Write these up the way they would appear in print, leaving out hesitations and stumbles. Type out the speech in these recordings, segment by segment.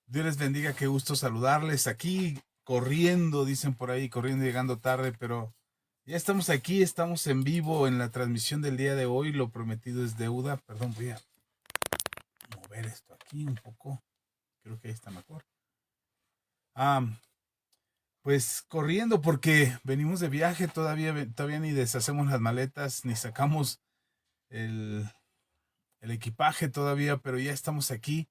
Dios les bendiga, qué gusto saludarles aquí, corriendo, dicen por ahí, corriendo, llegando tarde, pero ya estamos aquí, estamos en vivo en la transmisión del día de hoy, lo prometido es deuda. Perdón, voy a mover esto aquí un poco, creo que ahí está mejor. Ah, pues corriendo porque venimos de viaje, todavía ni deshacemos las maletas, ni sacamos el, el equipaje todavía, pero ya estamos aquí,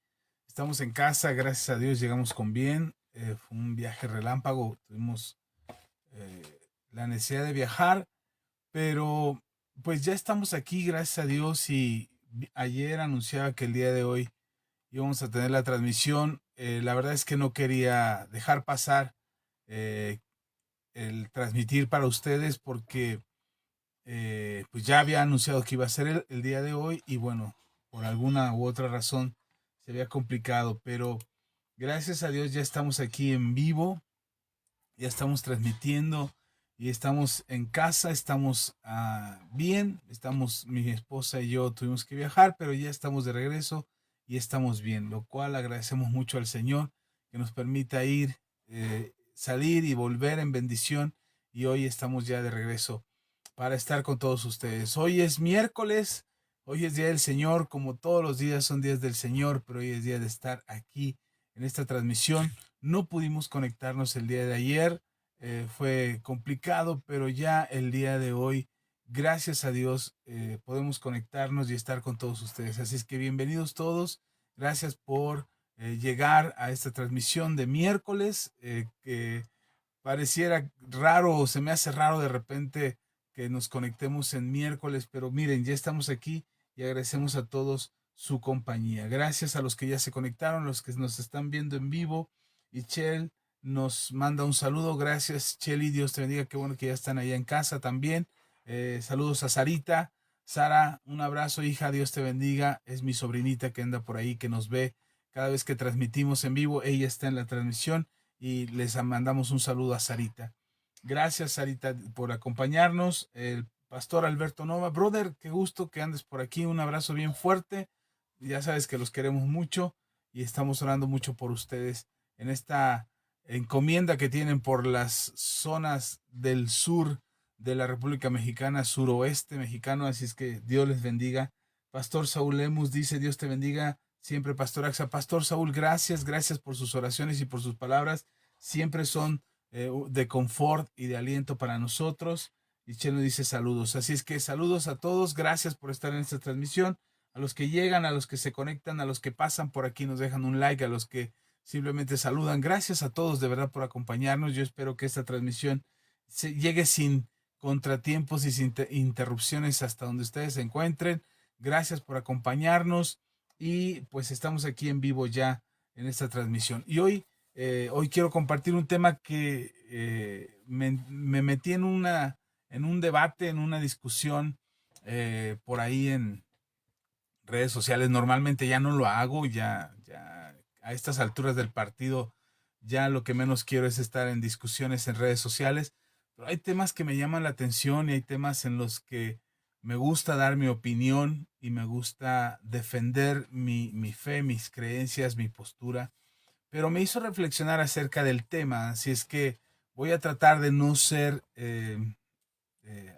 estamos en casa, gracias a Dios llegamos con bien. Fue un viaje relámpago, tuvimos eh, la necesidad de viajar, pero pues ya estamos aquí, gracias a Dios, y ayer anunciaba que el día de hoy íbamos a tener la transmisión. La verdad es que no quería dejar pasar eh, el transmitir para ustedes porque pues ya había anunciado que iba a ser el día de hoy y bueno, por alguna u otra razón se había complicado, pero gracias a Dios ya estamos aquí en vivo, ya estamos transmitiendo y estamos en casa, estamos bien, estamos, mi esposa y yo tuvimos que viajar, pero ya estamos de regreso y estamos bien, lo cual agradecemos mucho al Señor que nos permita ir, salir y volver en bendición y hoy estamos ya de regreso para estar con todos ustedes. Hoy es miércoles, hoy es día del Señor, como todos los días son días del Señor, pero hoy es día de estar aquí en esta transmisión. No pudimos conectarnos el día de ayer, fue complicado, pero ya el día de hoy, gracias a Dios, podemos conectarnos y estar con todos ustedes. Así es que bienvenidos todos, gracias por llegar a esta transmisión de miércoles, que pareciera raro o se me hace raro de repente que nos conectemos en miércoles, pero miren, ya estamos aquí y agradecemos a todos su compañía. Gracias a los que ya se conectaron, los que nos están viendo en vivo. Y Chel nos manda un saludo. Gracias, Cheli. Dios te bendiga. Qué bueno que ya están allá en casa también. Saludos a Sarita. Sara, un abrazo, hija. Dios te bendiga. Es mi sobrinita que anda por ahí, que nos ve cada vez que transmitimos en vivo. Ella está en la transmisión y les mandamos un saludo a Sarita. Gracias, Sarita, por acompañarnos. El pastor Alberto Nova, brother, qué gusto que andes por aquí. Un abrazo bien fuerte. Ya sabes que los queremos mucho y estamos orando mucho por ustedes en esta encomienda que tienen por las zonas del sur de la República Mexicana, suroeste mexicano. Así es que Dios les bendiga. Pastor Saúl Lemus dice: Dios te bendiga siempre, Pastor Axa. Pastor Saúl, gracias por sus oraciones y por sus palabras. Siempre son de confort y de aliento para nosotros. Y Chelo dice saludos. Así es que saludos a todos. Gracias por estar en esta transmisión. A los que llegan, a los que se conectan, a los que pasan por aquí, nos dejan un like, a los que simplemente saludan. Gracias a todos de verdad por acompañarnos. Yo espero que esta transmisión llegue sin contratiempos y sin interrupciones hasta donde ustedes se encuentren. Gracias por acompañarnos y pues estamos aquí en vivo ya en esta transmisión. Y hoy quiero compartir un tema que me metí en un debate, en una discusión por ahí en redes sociales. Normalmente ya no lo hago, ya a estas alturas del partido ya lo que menos quiero es estar en discusiones en redes sociales, pero hay temas que me llaman la atención y hay temas en los que me gusta dar mi opinión y me gusta defender mi fe, mis creencias, mi postura, pero me hizo reflexionar acerca del tema, así es que voy a tratar de no ser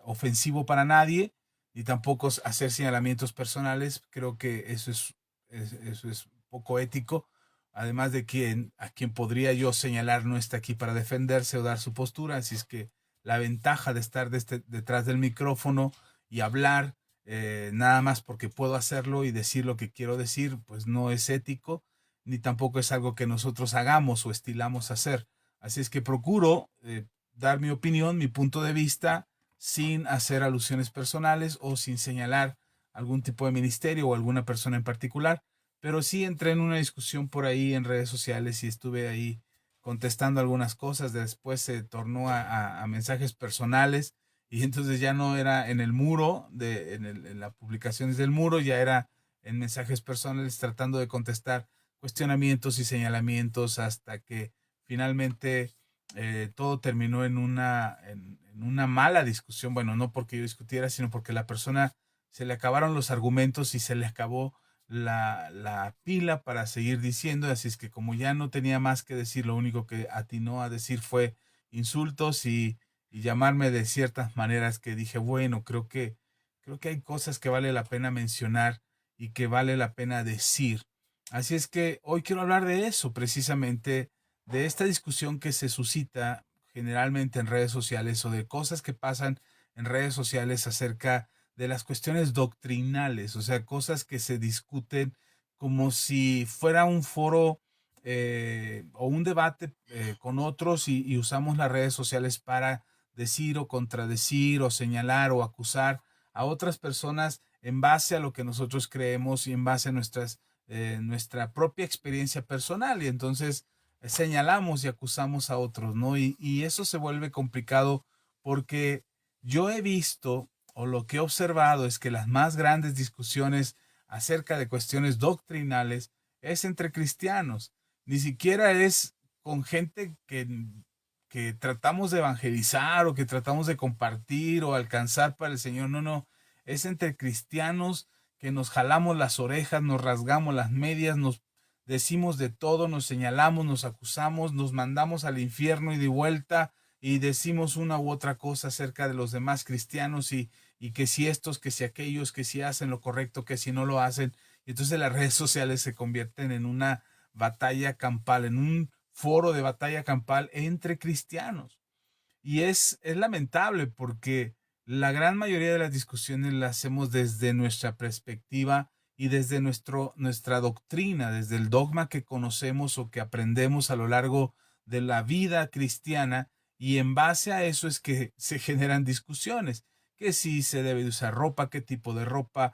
ofensivo para nadie, ni tampoco hacer señalamientos personales. Creo que eso es poco ético. Además de que a quien podría yo señalar no está aquí para defenderse o dar su postura. Así es que la ventaja de estar detrás del micrófono y hablar nada más porque puedo hacerlo y decir lo que quiero decir, pues no es ético, ni tampoco es algo que nosotros hagamos o estilamos hacer. Así es que procuro dar mi opinión, mi punto de vista, sin hacer alusiones personales o sin señalar algún tipo de ministerio o alguna persona en particular, pero sí entré en una discusión por ahí en redes sociales y estuve ahí contestando algunas cosas. Después se tornó a mensajes personales y entonces ya no era en el muro, en las publicaciones del muro, ya era en mensajes personales tratando de contestar cuestionamientos y señalamientos hasta que finalmente todo terminó en una mala discusión. Bueno, no porque yo discutiera, sino porque la persona se le acabaron los argumentos y se le acabó la pila para seguir diciendo, así es que como ya no tenía más que decir, lo único que atinó a decir fue insultos y llamarme de ciertas maneras que dije, bueno, creo que hay cosas que vale la pena mencionar y que vale la pena decir. Así es que hoy quiero hablar de eso, precisamente, de esta discusión que se suscita generalmente en redes sociales o de cosas que pasan en redes sociales acerca de las cuestiones doctrinales, o sea, cosas que se discuten como si fuera un foro o un debate con otros y usamos las redes sociales para decir o contradecir o señalar o acusar a otras personas en base a lo que nosotros creemos y en base a nuestra propia experiencia personal. Y entonces señalamos y acusamos a otros, ¿no? Y eso se vuelve complicado porque yo he visto o lo que he observado es que las más grandes discusiones acerca de cuestiones doctrinales es entre cristianos. Ni siquiera es con gente que tratamos de evangelizar o que tratamos de compartir o alcanzar para el Señor. No, no. Es entre cristianos que nos jalamos las orejas, nos rasgamos las medias, nos decimos de todo, nos señalamos, nos acusamos, nos mandamos al infierno y de vuelta y decimos una u otra cosa acerca de los demás cristianos y que si estos, que si aquellos, que si hacen lo correcto, que si no lo hacen. Y entonces las redes sociales se convierten en una batalla campal, en un foro de batalla campal entre cristianos. Y es lamentable porque la gran mayoría de las discusiones las hacemos desde nuestra perspectiva y desde nuestra doctrina, desde el dogma que conocemos o que aprendemos a lo largo de la vida cristiana, y en base a eso es que se generan discusiones, que si se debe de usar ropa, qué tipo de ropa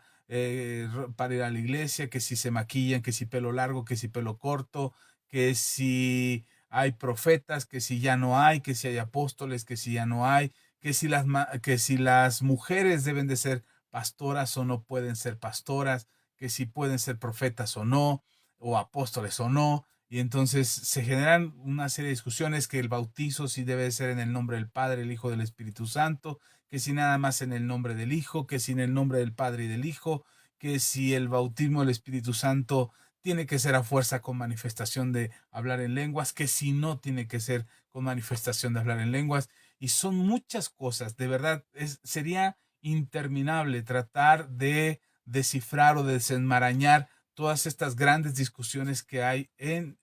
para ir a la iglesia, que si se maquillan, que si pelo largo, que si pelo corto, que si hay profetas, que si ya no hay, que si hay apóstoles, que si ya no hay, que si las mujeres deben de ser pastoras o no pueden ser pastoras, que si pueden ser profetas o no, o apóstoles o no. Y entonces se generan una serie de discusiones que el bautizo si debe ser en el nombre del Padre, el Hijo, del Espíritu Santo, que si nada más en el nombre del Hijo, que si en el nombre del Padre y del Hijo, que si el bautismo del Espíritu Santo tiene que ser a fuerza con manifestación de hablar en lenguas, que si no tiene que ser con manifestación de hablar en lenguas. Y son muchas cosas, de verdad, sería interminable tratar de descifrar o de desenmarañar todas estas grandes discusiones que hay en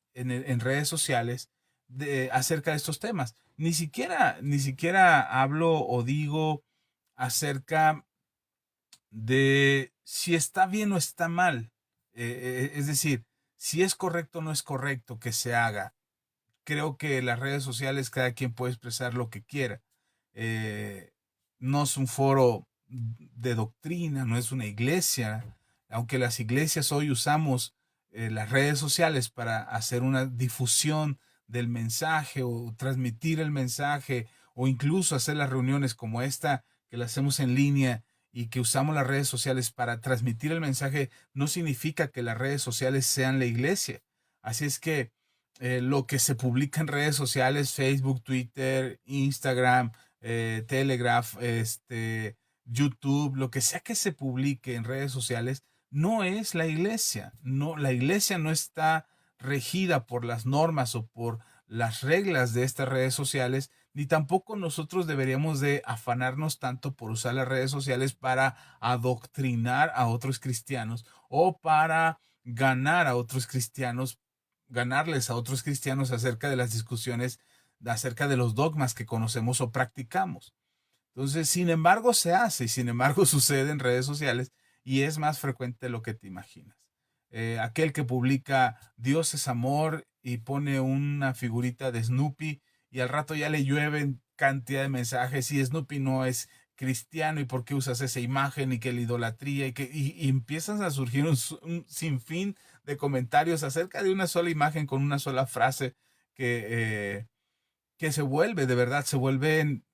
redes sociales acerca de estos temas. Ni siquiera hablo o digo acerca de si está bien o está mal. Es decir, si es correcto o no es correcto que se haga. Creo que las redes sociales cada quien puede expresar lo que quiera. Eh, no es un foro de doctrina, no es una iglesia, aunque las iglesias hoy usamos las redes sociales para hacer una difusión del mensaje o transmitir el mensaje o incluso hacer las reuniones como esta que la hacemos en línea y que usamos las redes sociales para transmitir el mensaje, no significa que las redes sociales sean la iglesia. Así es que lo que se publica en redes sociales, Facebook, Twitter, Instagram, Telegraph, YouTube, lo que sea que se publique en redes sociales, no es la iglesia. No, la iglesia no está regida por las normas o por las reglas de estas redes sociales, ni tampoco nosotros deberíamos de afanarnos tanto por usar las redes sociales para adoctrinar a otros cristianos o para ganar a otros cristianos, ganarles a otros cristianos acerca de las discusiones, acerca de los dogmas que conocemos o practicamos. Entonces, sin embargo, se hace y sin embargo sucede en redes sociales y es más frecuente de lo que te imaginas. Aquel que publica Dios es amor y pone una figurita de Snoopy y al rato ya le llueven cantidad de mensajes y Snoopy no es cristiano y por qué usas esa imagen y que la idolatría y empiezan a surgir un sinfín de comentarios acerca de una sola imagen con una sola frase que, eh, que se vuelve, de verdad, se vuelven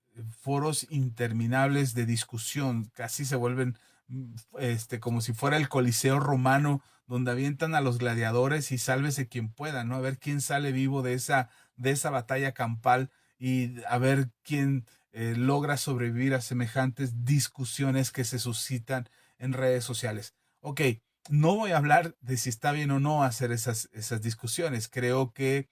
foros interminables de discusión, casi se vuelven como si fuera el Coliseo romano, donde avientan a los gladiadores y sálvese quien pueda, ¿no? A ver quién sale vivo de esa batalla campal y a ver quién logra sobrevivir a semejantes discusiones que se suscitan en redes sociales. Ok, no voy a hablar de si está bien o no hacer esas discusiones. Creo que,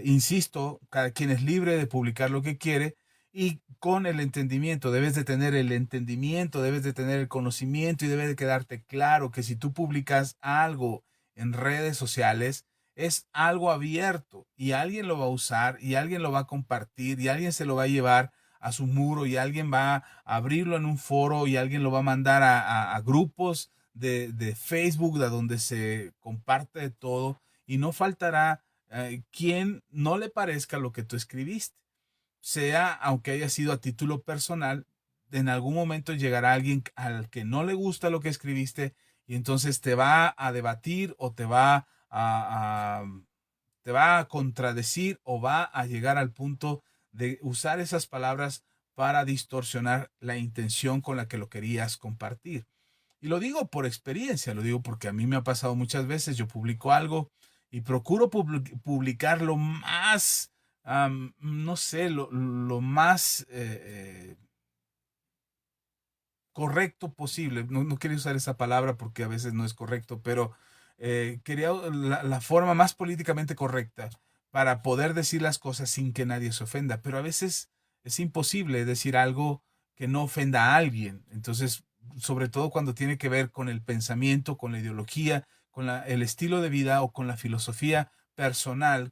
insisto, cada quien es libre de publicar lo que quiere y con el entendimiento, debes de tener el entendimiento, debes de tener el conocimiento y debe de quedarte claro que si tú publicas algo en redes sociales, es algo abierto y alguien lo va a usar y alguien lo va a compartir y alguien se lo va a llevar a su muro y alguien va a abrirlo en un foro y alguien lo va a mandar a grupos de Facebook, de donde se comparte de todo, y no faltará quien no le parezca lo que tú escribiste. Sea, aunque haya sido a título personal, en algún momento llegará alguien al que no le gusta lo que escribiste y entonces te va a debatir o te va a contradecir o va a llegar al punto de usar esas palabras para distorsionar la intención con la que lo querías compartir. Y lo digo por experiencia, lo digo porque a mí me ha pasado muchas veces, yo publico algo y procuro publicar lo más, no sé, lo más correcto posible. No, no quería usar esa palabra porque a veces no es correcto, pero quería la forma más políticamente correcta para poder decir las cosas sin que nadie se ofenda. Pero a veces es imposible decir algo que no ofenda a alguien. Entonces, sobre todo cuando tiene que ver con el pensamiento, con la ideología, con el estilo de vida o con la filosofía personal,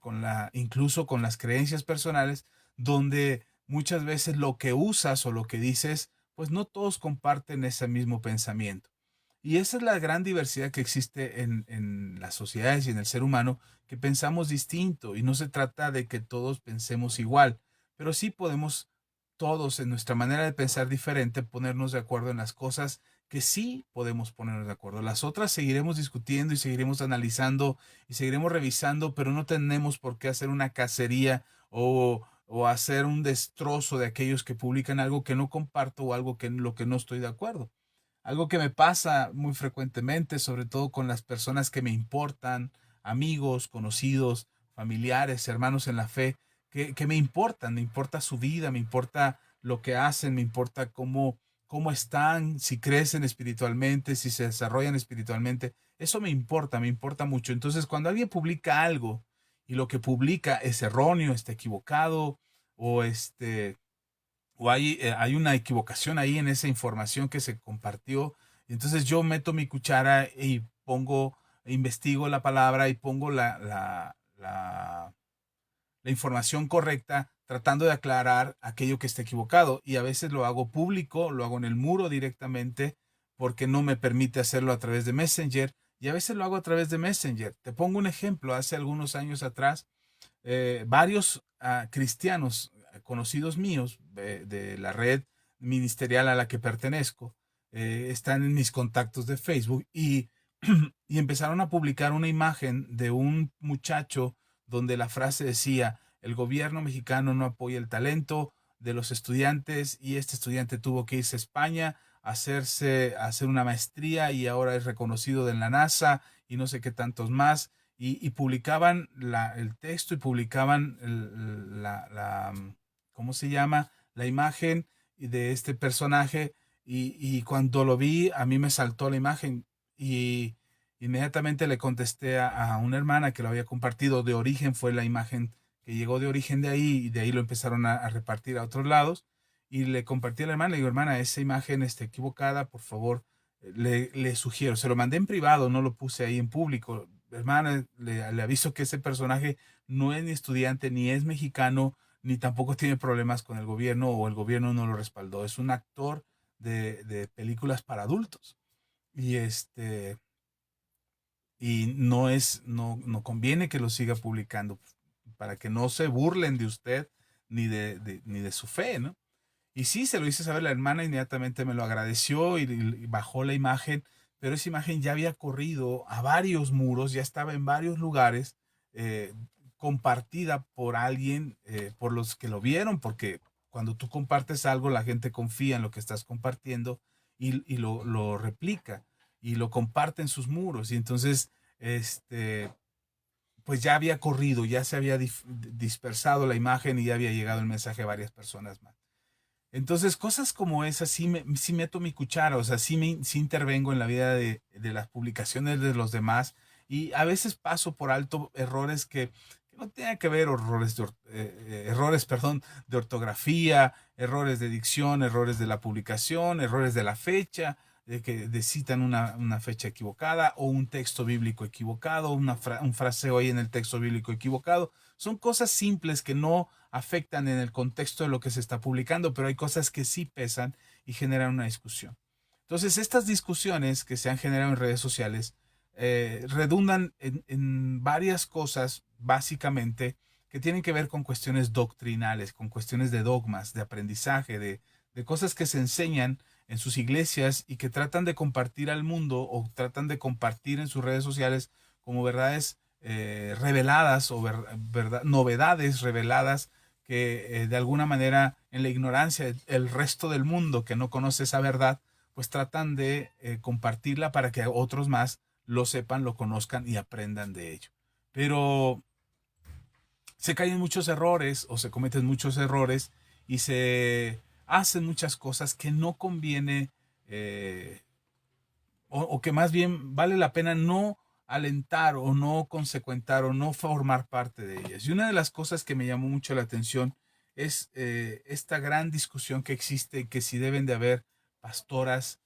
incluso con las creencias personales, donde muchas veces lo que usas o lo que dices pues no todos comparten ese mismo pensamiento. Y esa es la gran diversidad que existe en las sociedades y en el ser humano, que pensamos distinto y no se trata de que todos pensemos igual, pero sí podemos todos en nuestra manera de pensar diferente ponernos de acuerdo en las cosas que sí podemos ponernos de acuerdo. Las otras seguiremos discutiendo y seguiremos analizando y seguiremos revisando, pero no tenemos por qué hacer una cacería o hacer un destrozo de aquellos que publican algo que no comparto o algo que lo que no estoy de acuerdo. Algo que me pasa muy frecuentemente, sobre todo con las personas que me importan, amigos, conocidos, familiares, hermanos en la fe, que me importa su vida, me importa lo que hacen, me importa cómo están, si crecen espiritualmente, si se desarrollan espiritualmente. Eso me importa mucho. Entonces, cuando alguien publica algo y lo que publica es erróneo, está equivocado o hay una equivocación ahí en esa información que se compartió. Entonces yo meto mi cuchara y investigo la palabra y pongo la información correcta, tratando de aclarar aquello que está equivocado. Y a veces lo hago público, lo hago en el muro directamente, porque no me permite hacerlo a través de Messenger. Y a veces lo hago a través de Messenger. Te pongo un ejemplo. Hace algunos años atrás, varios cristianos conocidos míos de la red ministerial a la que pertenezco están en mis contactos de Facebook y empezaron a publicar una imagen de un muchacho donde la frase decía: el gobierno mexicano no apoya el talento de los estudiantes y este estudiante tuvo que irse a España a hacer una maestría y ahora es reconocido de la NASA y no sé qué tantos más y publicaban el texto y publicaban ¿cómo se llama? La imagen de este personaje y cuando lo vi a mí me saltó la imagen y inmediatamente le contesté a una hermana que lo había compartido. De origen fue la imagen que llegó de origen de ahí y de ahí lo empezaron a repartir a otros lados y le compartí a la hermana, le digo: hermana, esa imagen está equivocada, por favor, le sugiero, se lo mandé en privado, no lo puse ahí en público. Hermana, le aviso que ese personaje no es ni estudiante, ni es mexicano, ni tampoco tiene problemas con el gobierno o el gobierno no lo respaldó. Es un actor de películas para adultos. Y no conviene que lo siga publicando para que no se burlen de usted ni de su fe, ¿no? Y sí, se lo hice saber, la hermana inmediatamente me lo agradeció y bajó la imagen, pero esa imagen ya había corrido a varios muros, ya estaba en varios lugares, eh, compartida por alguien, por los que lo vieron, porque cuando tú compartes algo, la gente confía en lo que estás compartiendo y lo replica y lo comparte en sus muros. Y entonces, pues ya había corrido, ya se había dispersado la imagen y ya había llegado el mensaje a varias personas más. Entonces, cosas como esas sí meto mi cuchara, o sea, sí intervengo en la vida de las publicaciones de los demás y a veces paso por alto errores que no tienen que ver, errores, perdón, de ortografía, errores de dicción, errores de la publicación, errores de la fecha, de que citan una fecha equivocada o un texto bíblico equivocado, un fraseo ahí en el texto bíblico equivocado. Son cosas simples que no afectan en el contexto de lo que se está publicando, pero hay cosas que sí pesan y generan una discusión. Entonces, estas discusiones que se han generado en redes sociales redundan en varias cosas, básicamente, que tienen que ver con cuestiones doctrinales, con cuestiones de dogmas, de aprendizaje, de cosas que se enseñan en sus iglesias y que tratan de compartir al mundo o tratan de compartir en sus redes sociales como verdades reveladas o novedades reveladas que de alguna manera en la ignorancia el resto del mundo que no conoce esa verdad, pues tratan de compartirla para que otros más lo sepan, lo conozcan y aprendan de ello. Pero se caen muchos errores o se cometen muchos errores y se hacen muchas cosas que no conviene o que más bien vale la pena no alentar o no consecuentar o no formar parte de ellas. Y una de las cosas que me llamó mucho la atención es esta gran discusión que existe, que si deben de haber pastoras,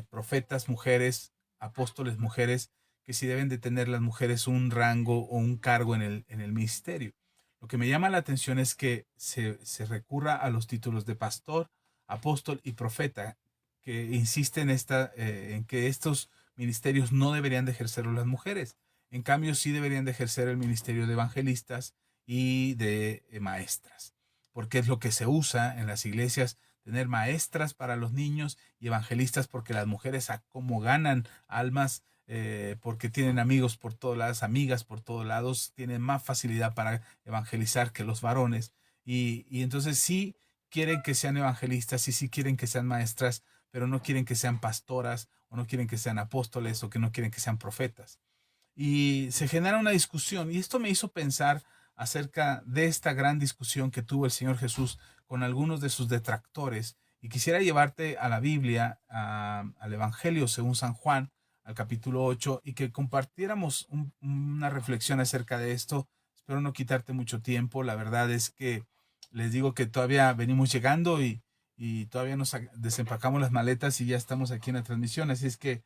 profetas, mujeres, apóstoles, mujeres, que si deben de tener las mujeres un rango o un cargo en el ministerio. Lo que me llama la atención es que se recurra a los títulos de pastor, apóstol y profeta, que insiste en que estos ministerios no deberían de ejercerlo las mujeres. En cambio, sí deberían de ejercer el ministerio de evangelistas y de maestras, porque es lo que se usa en las iglesias, tener maestras para los niños y evangelistas porque las mujeres a cómo ganan almas, porque tienen amigos por todos lados, amigas por todos lados, tienen más facilidad para evangelizar que los varones. Y entonces sí quieren que sean evangelistas y sí quieren que sean maestras, pero no quieren que sean pastoras o no quieren que sean apóstoles o que no quieren que sean profetas. Y se genera una discusión y esto me hizo pensar acerca de esta gran discusión que tuvo el Señor Jesús con algunos de sus detractores y quisiera llevarte a la Biblia, al Evangelio según San Juan, al capítulo 8 y que compartiéramos una reflexión acerca de esto. Espero no quitarte mucho tiempo, la verdad es que les digo que todavía venimos llegando y todavía nos desempacamos las maletas y ya estamos aquí en la transmisión, así es que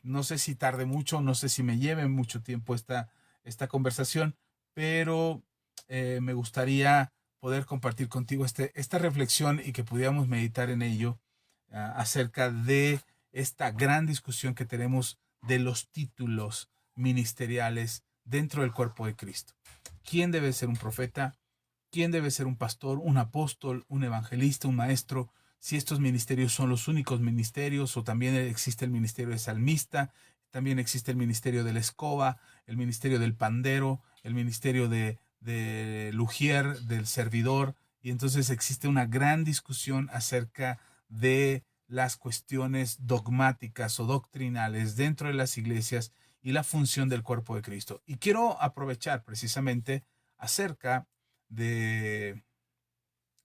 no sé si tarde mucho, no sé si me lleve mucho tiempo esta conversación, pero me gustaría poder compartir contigo esta reflexión y que pudiéramos meditar en ello acerca de esta gran discusión que tenemos de los títulos ministeriales dentro del cuerpo de Cristo. ¿Quién debe ser un profeta? ¿Quién debe ser un pastor, un apóstol, un evangelista, un maestro? Si estos ministerios son los únicos ministerios o también existe el ministerio de salmista, también existe el ministerio de la escoba, el ministerio del pandero, el ministerio de Lugier, del servidor, y entonces existe una gran discusión acerca de las cuestiones dogmáticas o doctrinales dentro de las iglesias y la función del cuerpo de Cristo. Y quiero aprovechar precisamente acerca de,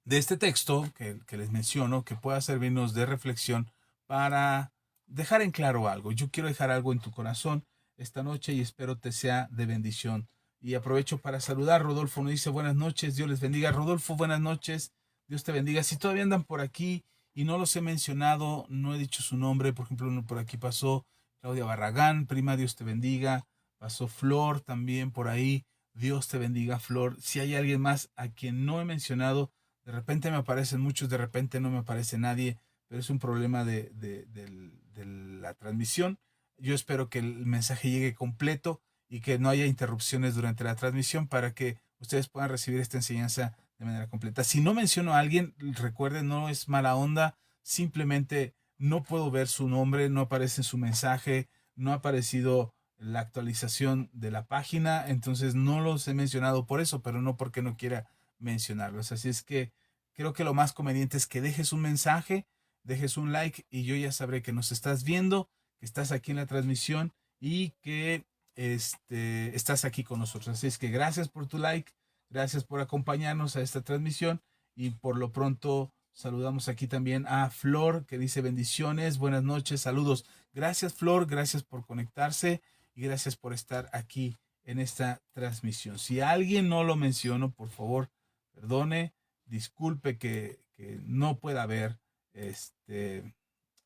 de este texto que les menciono, que pueda servirnos de reflexión para dejar en claro algo. Yo quiero dejar algo en tu corazón esta noche y espero te sea de bendición. Y aprovecho para saludar. Rodolfo nos dice buenas noches, Dios les bendiga. Rodolfo, buenas noches, Dios te bendiga. Si todavía andan por aquí y no los he mencionado, no he dicho su nombre, por ejemplo, por aquí pasó Claudia Barragán, prima, Dios te bendiga. Pasó Flor también por ahí. Dios te bendiga, Flor. Si hay alguien más a quien no he mencionado, de repente me aparecen muchos, de repente no me aparece nadie, pero es un problema de la transmisión. Yo espero que el mensaje llegue completo y que no haya interrupciones durante la transmisión para que ustedes puedan recibir esta enseñanza de manera completa. Si no menciono a alguien, recuerden, no es mala onda, simplemente no puedo ver su nombre, no aparece en su mensaje, no ha aparecido la actualización de la página, entonces no los he mencionado por eso, pero no porque no quiera mencionarlos. Así es que creo que lo más conveniente es que dejes un mensaje, dejes un like y yo ya sabré que nos estás viendo, que estás aquí en la transmisión y que estás aquí con nosotros. Así es que gracias por tu like, gracias por acompañarnos a esta transmisión y por lo pronto Saludamos aquí también a Flor, que dice bendiciones, buenas noches, saludos. Gracias, Flor, gracias por conectarse y gracias por estar aquí en esta transmisión. Si alguien no lo menciono, por favor, perdone, disculpe que no pueda ver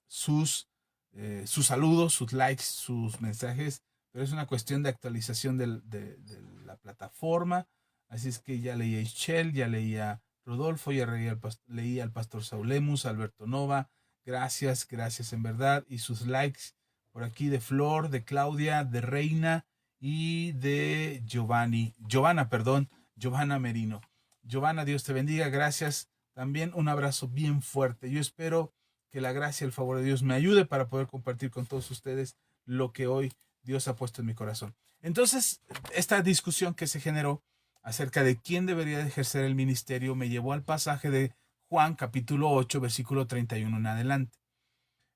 sus, sus saludos, sus likes, sus mensajes, pero es una cuestión de actualización de la plataforma. Así es que ya leí a Ischel, ya leí a Rodolfo, ya leí al pastor Saulemus, Alberto Nova. Gracias, gracias en verdad. Y sus likes por aquí de Flor, de Claudia, de Reina y de Giovanna Merino. Giovanna, Dios te bendiga, gracias. También un abrazo bien fuerte. Yo espero que la gracia y el favor de Dios me ayude para poder compartir con todos ustedes lo que hoy Dios ha puesto en mi corazón. Entonces, esta discusión que se generó acerca de quién debería de ejercer el ministerio me llevó al pasaje de Juan capítulo 8, versículo 31 en adelante.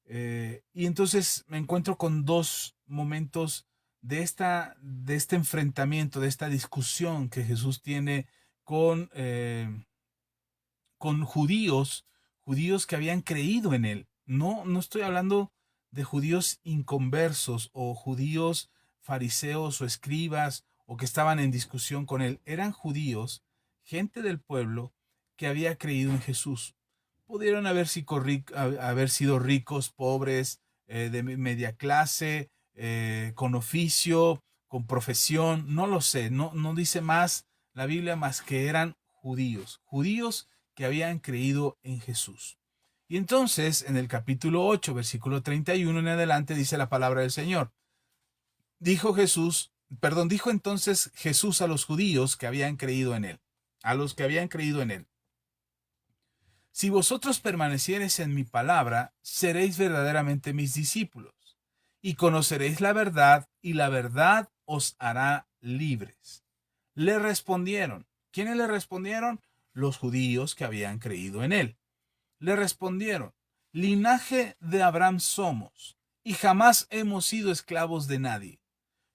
Y entonces me encuentro con dos momentos de este enfrentamiento, de esta discusión que Jesús tiene con judíos que habían creído en él. No estoy hablando de judíos inconversos o judíos fariseos o escribas o que estaban en discusión con él. Eran judíos, gente del pueblo que había creído en Jesús. Pudieron haber sido ricos, pobres, de media clase, con oficio, con profesión, no lo sé, no dice más la Biblia más que eran judíos que habían creído en Jesús. Y entonces, en el capítulo 8, versículo 31 en adelante, dice la palabra del Señor. Dijo entonces Jesús a los judíos que habían creído en él, a los que habían creído en él. Si vosotros permaneciereis en mi palabra, seréis verdaderamente mis discípulos, y conoceréis la verdad, y la verdad os hará libres. Le respondieron. ¿Quiénes le respondieron? Los judíos que habían creído en él. Le respondieron, linaje de Abraham somos, y jamás hemos sido esclavos de nadie.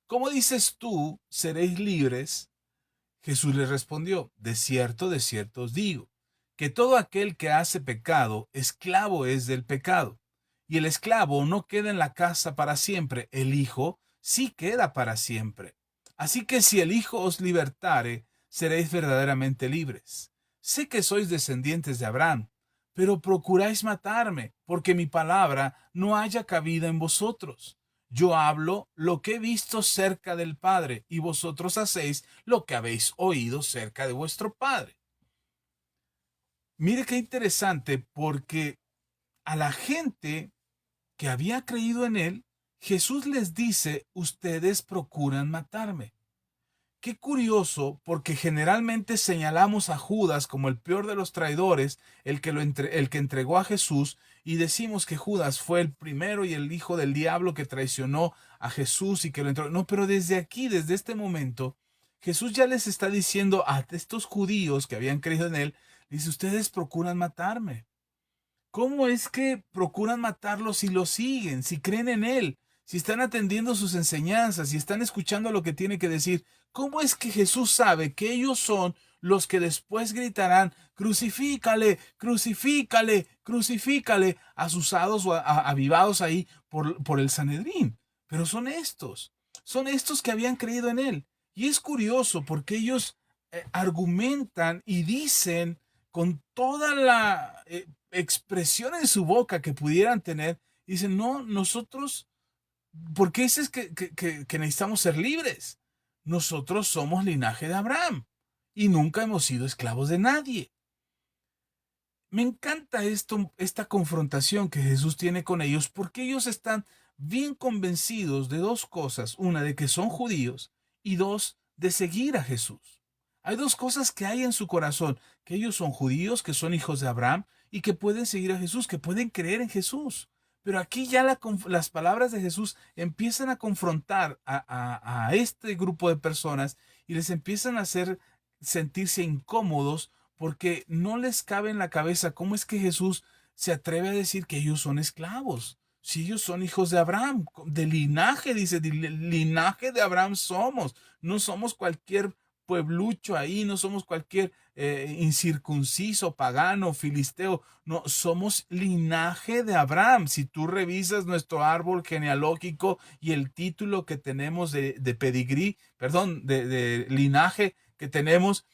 ¿Cómo dices tú, seréis libres? Jesús les respondió, de cierto os digo, que todo aquel que hace pecado, esclavo es del pecado. Y el esclavo no queda en la casa para siempre, el Hijo sí queda para siempre. Así que si el Hijo os libertare, seréis verdaderamente libres. Sé que sois descendientes de Abraham, pero procuráis matarme, porque mi palabra no haya cabida en vosotros. Yo hablo lo que he visto cerca del Padre, y vosotros hacéis lo que habéis oído cerca de vuestro Padre. Mire qué interesante, porque a la gente que había creído en él, Jesús les dice, ustedes procuran matarme. Qué curioso, porque generalmente señalamos a Judas como el peor de los traidores, el que entregó a Jesús, y decimos que Judas fue el primero y el hijo del diablo que traicionó a Jesús y que lo entregó. No, pero desde aquí, desde este momento, Jesús ya les está diciendo a estos judíos que habían creído en él, dice, ustedes procuran matarme. ¿Cómo es que procuran matarlo si lo siguen, si creen en él, si están atendiendo sus enseñanzas, si están escuchando lo que tiene que decir? ¿Cómo es que Jesús sabe que ellos son los que después gritarán, crucifícale, crucifícale, crucifícale, asusados o avivados ahí por el Sanedrín? Pero son estos que habían creído en él. Y es curioso porque ellos argumentan y dicen con toda la expresión en su boca que pudieran tener, dicen, no, nosotros, ¿por qué dices que necesitamos ser libres? Nosotros somos linaje de Abraham y nunca hemos sido esclavos de nadie. Me encanta esta confrontación que Jesús tiene con ellos porque ellos están bien convencidos de dos cosas. Una, de que son judíos y dos, de seguir a Jesús. Hay dos cosas que hay en su corazón, que ellos son judíos, que son hijos de Abraham y que pueden seguir a Jesús, que pueden creer en Jesús. Pero aquí ya las palabras de Jesús empiezan a confrontar a este grupo de personas y les empiezan a hacer sentirse incómodos porque no les cabe en la cabeza cómo es que Jesús se atreve a decir que ellos son esclavos. Si ellos son hijos de Abraham, de linaje, dice, de linaje de Abraham somos. No somos cualquier pueblucho ahí, no somos cualquier incircunciso, pagano, filisteo, no, somos linaje de Abraham. Si tú revisas nuestro árbol genealógico y el título que tenemos de pedigrí, perdón, de linaje que tenemos,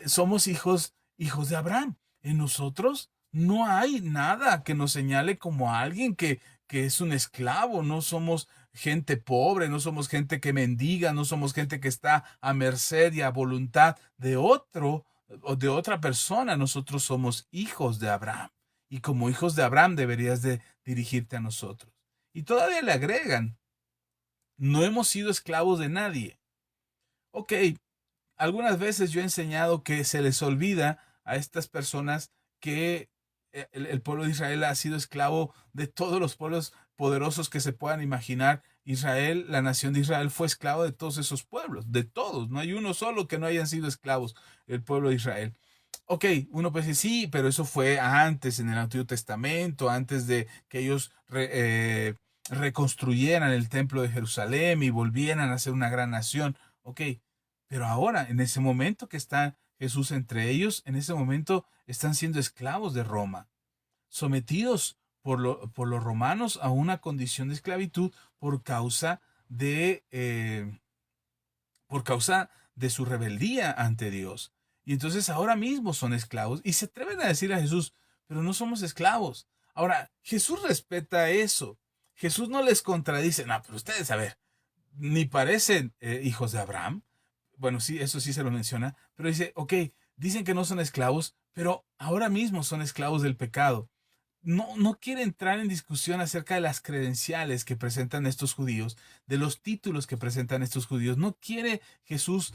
somos hijos de Abraham. En nosotros no hay nada que nos señale como alguien que es un esclavo, no somos gente pobre, no somos gente que mendiga, no somos gente que está a merced y a voluntad de otro o de otra persona. Nosotros somos hijos de Abraham. Y como hijos de Abraham deberías de dirigirte a nosotros. Y todavía le agregan, no hemos sido esclavos de nadie. Ok, algunas veces yo he enseñado que se les olvida a estas personas que el pueblo de Israel ha sido esclavo de todos los pueblos poderosos que se puedan imaginar. Israel, la nación de Israel fue esclavo de todos esos pueblos, de todos. No hay uno solo que no hayan sido esclavos, el pueblo de Israel. Ok, uno puede decir, sí, pero eso fue antes, en el Antiguo Testamento, antes de que ellos reconstruyeran el templo de Jerusalén y volvieran a ser una gran nación. Ok, pero ahora, en ese momento que está Jesús entre ellos, en ese momento están siendo esclavos de Roma, sometidos por los romanos a una condición de esclavitud de, eh, por causa de su rebeldía ante Dios. Y entonces ahora mismo son esclavos y se atreven a decir a Jesús, pero no somos esclavos. Ahora, Jesús respeta eso. Jesús no les contradice, no, pero ustedes, a ver, ni parecen hijos de Abraham. Bueno, sí, eso sí se lo menciona, pero dice, ok, dicen que no son esclavos, pero ahora mismo son esclavos del pecado. No quiere entrar en discusión acerca de las credenciales que presentan estos judíos, de los títulos que presentan estos judíos. No quiere Jesús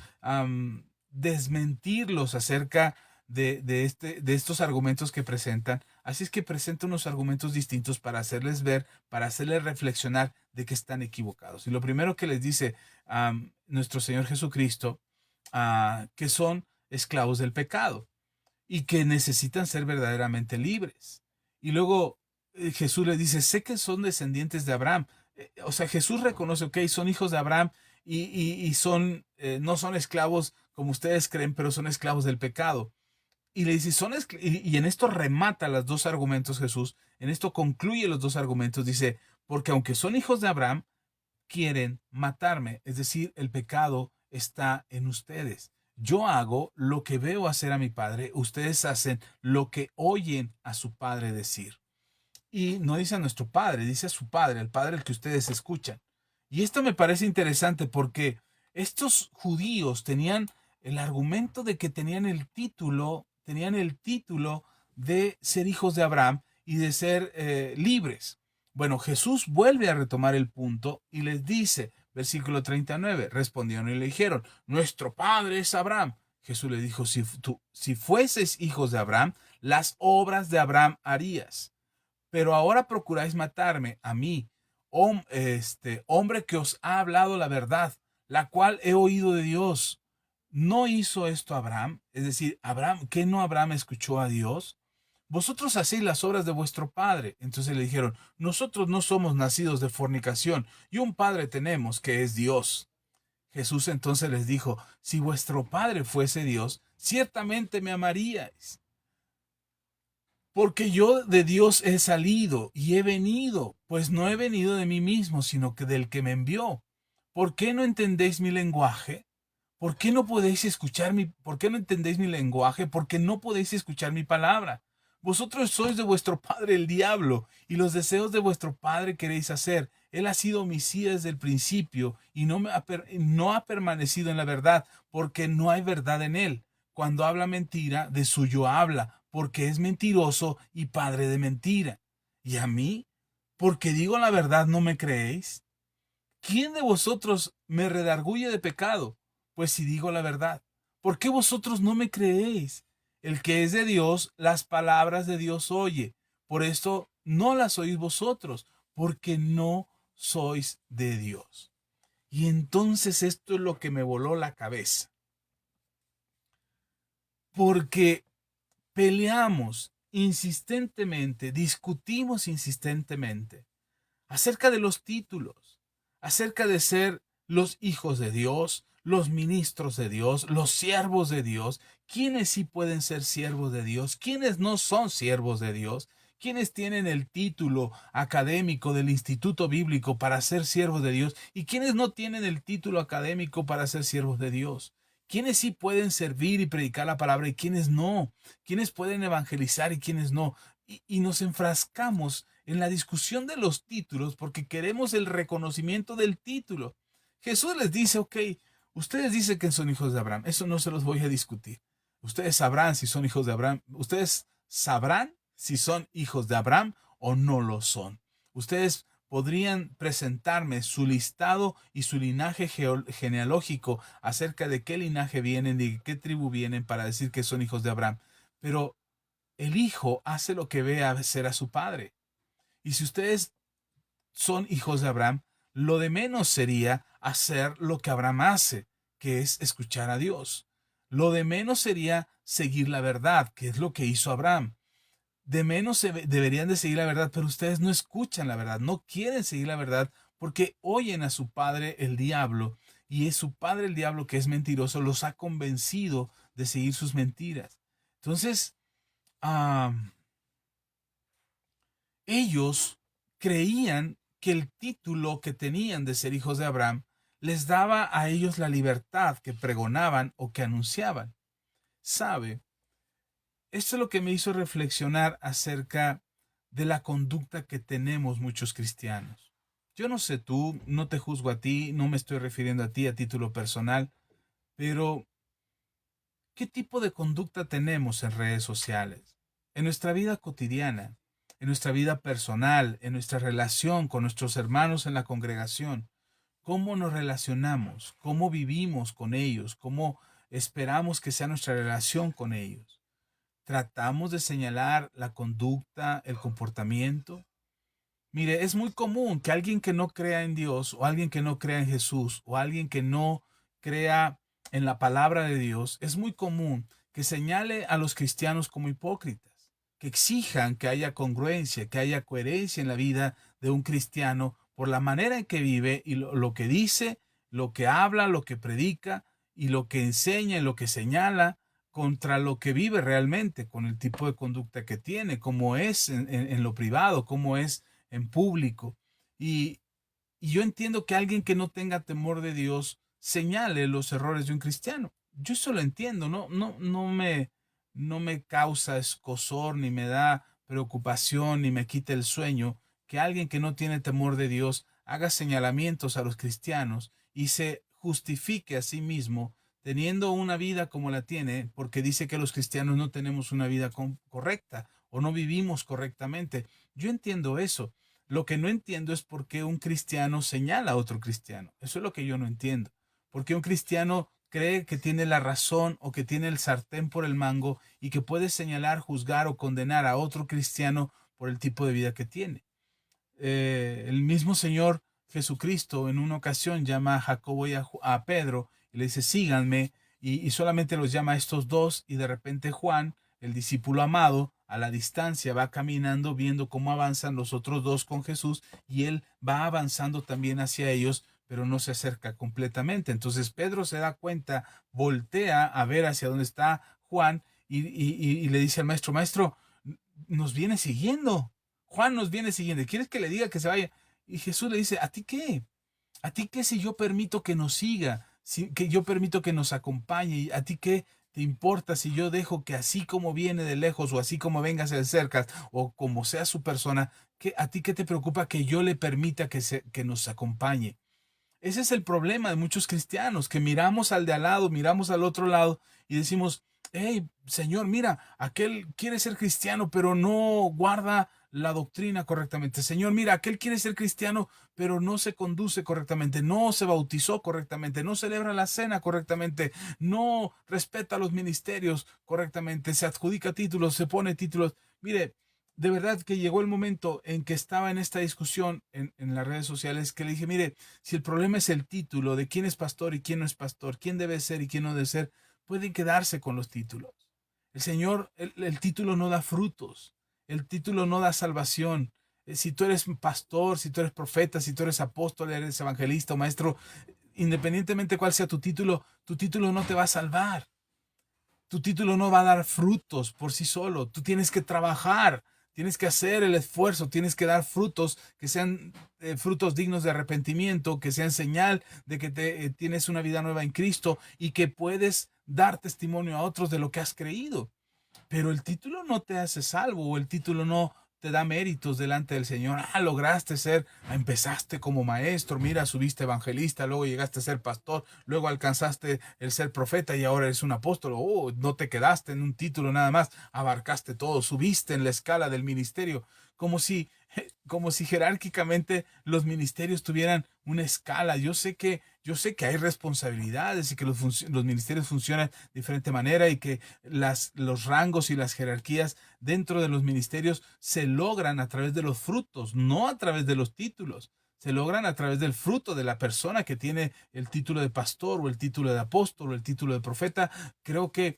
desmentirlos acerca de estos argumentos que presentan. Así es que presenta unos argumentos distintos para hacerles ver, para hacerles reflexionar de que están equivocados. Y lo primero que les dice nuestro Señor Jesucristo, que son esclavos del pecado y que necesitan ser verdaderamente libres. Y luego Jesús le dice, sé que son descendientes de Abraham. O sea, Jesús reconoce, ok, son hijos de Abraham y son, no son esclavos como ustedes creen, pero son esclavos del pecado. Y le dice, y en esto remata los dos argumentos Jesús, en esto concluye los dos argumentos, dice, porque aunque son hijos de Abraham, quieren matarme, es decir, el pecado está en ustedes. Yo hago lo que veo hacer a mi padre, ustedes hacen lo que oyen a su padre decir. Y no dice a nuestro padre, dice a su padre, al padre al que ustedes escuchan. Y esto me parece interesante porque estos judíos tenían el argumento de que tenían el título de ser hijos de Abraham y de ser libres. Bueno, Jesús vuelve a retomar el punto y les dice, versículo 39, respondieron y le dijeron, nuestro padre es Abraham. Jesús le dijo, si fueses hijos de Abraham, las obras de Abraham harías. Pero ahora procuráis matarme a mí, hombre que os ha hablado la verdad, la cual he oído de Dios. ¿No hizo esto Abraham? Es decir, Abraham, ¿qué no Abraham escuchó a Dios? Vosotros hacéis las obras de vuestro padre. Entonces le dijeron, nosotros no somos nacidos de fornicación, y un padre tenemos que es Dios. Jesús entonces les dijo, si vuestro padre fuese Dios, ciertamente me amaríais, porque yo de Dios he salido y he venido, pues no he venido de mí mismo, sino que del que me envió. ¿Por qué no entendéis mi lenguaje? ¿Por qué no entendéis mi lenguaje? Porque no podéis escuchar mi palabra. Vosotros sois de vuestro padre el diablo, y los deseos de vuestro padre queréis hacer. Él ha sido homicida desde el principio, y no ha permanecido en la verdad, porque no hay verdad en él. Cuando habla mentira, de suyo habla, porque es mentiroso y padre de mentira. ¿Y a mí? Porque digo la verdad, ¿no me creéis? ¿Quién de vosotros me redarguye de pecado? Pues si digo la verdad, ¿por qué vosotros no me creéis? El que es de Dios, las palabras de Dios oye. Por esto no las oís vosotros, porque no sois de Dios. Y entonces esto es lo que me voló la cabeza. Porque peleamos insistentemente, discutimos insistentemente acerca de los títulos, acerca de ser los hijos de Dios, los ministros de Dios, los siervos de Dios, quiénes sí pueden ser siervos de Dios, quiénes no son siervos de Dios, quiénes tienen el título académico del Instituto Bíblico para ser siervos de Dios y quiénes no tienen el título académico para ser siervos de Dios. ¿Quiénes sí pueden servir y predicar la palabra y quiénes no? ¿Quiénes pueden evangelizar y quiénes no? Y nos enfrascamos en la discusión de los títulos porque queremos el reconocimiento del título. Jesús les dice, ok, ustedes dicen que son hijos de Abraham, eso no se los voy a discutir. Ustedes sabrán si son hijos de Abraham, ustedes sabrán si son hijos de Abraham o no lo son. Ustedes podrían presentarme su listado y su linaje genealógico acerca de qué linaje vienen, de qué tribu vienen para decir que son hijos de Abraham. Pero el hijo hace lo que ve hacer a su padre. Y si ustedes son hijos de Abraham, lo de menos sería hacer lo que Abraham hace, que es escuchar a Dios. Lo de menos sería seguir la verdad, que es lo que hizo Abraham. De menos deberían de seguir la verdad, pero ustedes no escuchan la verdad, no quieren seguir la verdad porque oyen a su padre el diablo y es su padre el diablo que es mentiroso, los ha convencido de seguir sus mentiras. Entonces, ellos creían que el título que tenían de ser hijos de Abraham les daba a ellos la libertad que pregonaban o que anunciaban. ¿Sabe? Esto es lo que me hizo reflexionar acerca de la conducta que tenemos muchos cristianos. Yo no sé tú, no te juzgo a ti, no me estoy refiriendo a ti a título personal, pero ¿qué tipo de conducta tenemos en redes sociales? En nuestra vida cotidiana, en nuestra vida personal, en nuestra relación con nuestros hermanos en la congregación. ¿Cómo nos relacionamos? ¿Cómo vivimos con ellos? ¿Cómo esperamos que sea nuestra relación con ellos? ¿Tratamos de señalar la conducta, el comportamiento? Mire, es muy común que alguien que no crea en Dios, o alguien que no crea en Jesús, o alguien que no crea en la palabra de Dios, es muy común que señale a los cristianos como hipócritas, que exijan que haya congruencia, que haya coherencia en la vida de un cristiano por la manera en que vive y lo que dice, lo que habla, lo que predica y lo que enseña y lo que señala contra lo que vive realmente, con el tipo de conducta que tiene, cómo es en lo privado, cómo es en público. Y, y yo entiendo que alguien que no tenga temor de Dios señale los errores de un cristiano. Yo eso lo entiendo, no me causa escozor, ni me da preocupación, ni me quita el sueño que alguien que no tiene temor de Dios haga señalamientos a los cristianos y se justifique a sí mismo teniendo una vida como la tiene, porque dice que los cristianos no tenemos una vida correcta o no vivimos correctamente. Yo entiendo eso. Lo que no entiendo es por qué un cristiano señala a otro cristiano. Eso es lo que yo no entiendo. ¿Por qué un cristiano cree que tiene la razón o que tiene el sartén por el mango y que puede señalar, juzgar o condenar a otro cristiano por el tipo de vida que tiene? El mismo Señor Jesucristo en una ocasión llama a Jacobo y a Pedro y le dice, síganme, y solamente los llama a estos dos, y de repente Juan, el discípulo amado, a la distancia va caminando viendo cómo avanzan los otros dos con Jesús, y él va avanzando también hacia ellos, pero no se acerca completamente. Entonces Pedro se da cuenta, voltea a ver hacia dónde está Juan, y le dice al maestro, maestro, nos viene siguiendo. Juan nos viene siguiendo. ¿Quieres que le diga que se vaya? Y Jesús le dice, ¿a ti qué? ¿A ti qué si yo permito que nos siga? Si, que yo permito que nos acompañe. ¿Y a ti qué te importa si yo dejo que así como viene de lejos o así como venga de cerca o como sea su persona, a ti qué te preocupa que yo le permita que nos acompañe? Ese es el problema de muchos cristianos, que miramos al de al lado, miramos al otro lado y decimos, hey, Señor, mira, aquel quiere ser cristiano, pero no guarda la doctrina correctamente. Señor, mira, aquel quiere ser cristiano, pero no se conduce correctamente, no se bautizó correctamente, no celebra la cena correctamente, no respeta los ministerios correctamente, se adjudica títulos, se pone títulos. Mire, de verdad que llegó el momento en que estaba en esta discusión en las redes sociales que le dije, mire, si el problema es el título de quién es pastor y quién no es pastor, quién debe ser y quién no debe ser, pueden quedarse con los títulos. El Señor, el título no da frutos, el título no da salvación. Si tú eres pastor, si tú eres profeta, si tú eres apóstol, eres evangelista o maestro, independientemente cuál sea tu título no te va a salvar. Tu título no va a dar frutos por sí solo. Tú tienes que trabajar, tienes que hacer el esfuerzo, tienes que dar frutos que sean frutos dignos de arrepentimiento, que sean señal de que tienes una vida nueva en Cristo y que puedes dar testimonio a otros de lo que has creído. Pero el título no te hace salvo, o el título no te da méritos delante del Señor. Lograste ser, empezaste como maestro, mira, subiste evangelista, luego llegaste a ser pastor, luego alcanzaste el ser profeta y ahora eres un apóstol. No te quedaste en un título nada más, abarcaste todo, subiste en la escala del ministerio, como si, como si jerárquicamente los ministerios tuvieran una escala. Yo sé que hay responsabilidades y que los ministerios funcionan de diferente manera y que los rangos y las jerarquías dentro de los ministerios se logran a través de los frutos, no a través de los títulos. Se logran a través del fruto de la persona que tiene el título de pastor o el título de apóstol o el título de profeta. Creo que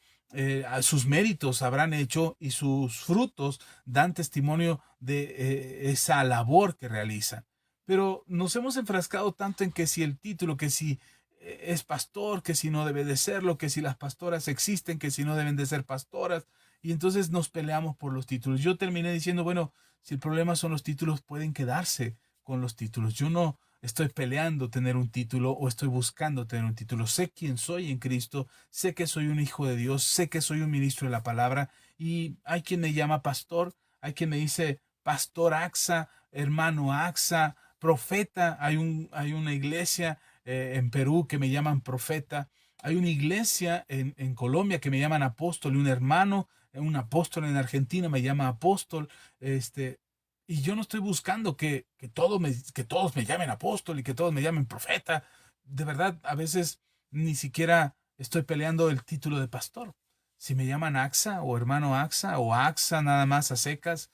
sus méritos habrán hecho y sus frutos dan testimonio de esa labor que realizan. Pero nos hemos enfrascado tanto en que si el título, que si es pastor, que si no debe de serlo, que si las pastoras existen, que si no deben de ser pastoras, y entonces nos peleamos por los títulos. Yo terminé diciendo, bueno, si el problema son los títulos, pueden quedarse con los títulos. Yo no estoy peleando tener un título o estoy buscando tener un título. Sé quién soy en Cristo, sé que soy un hijo de Dios, sé que soy un ministro de la palabra, y hay quien me llama pastor, hay quien me dice pastor Axa, hermano Axa, profeta. Hay una iglesia en Perú que me llaman profeta. Hay una iglesia en Colombia que me llaman apóstol, y un hermano, un apóstol en Argentina me llama apóstol. Y yo no estoy buscando que todos me llamen apóstol y que todos me llamen profeta. De verdad, a veces ni siquiera estoy peleando el título de pastor. Si me llaman Axa o hermano Axa o Axa nada más a secas,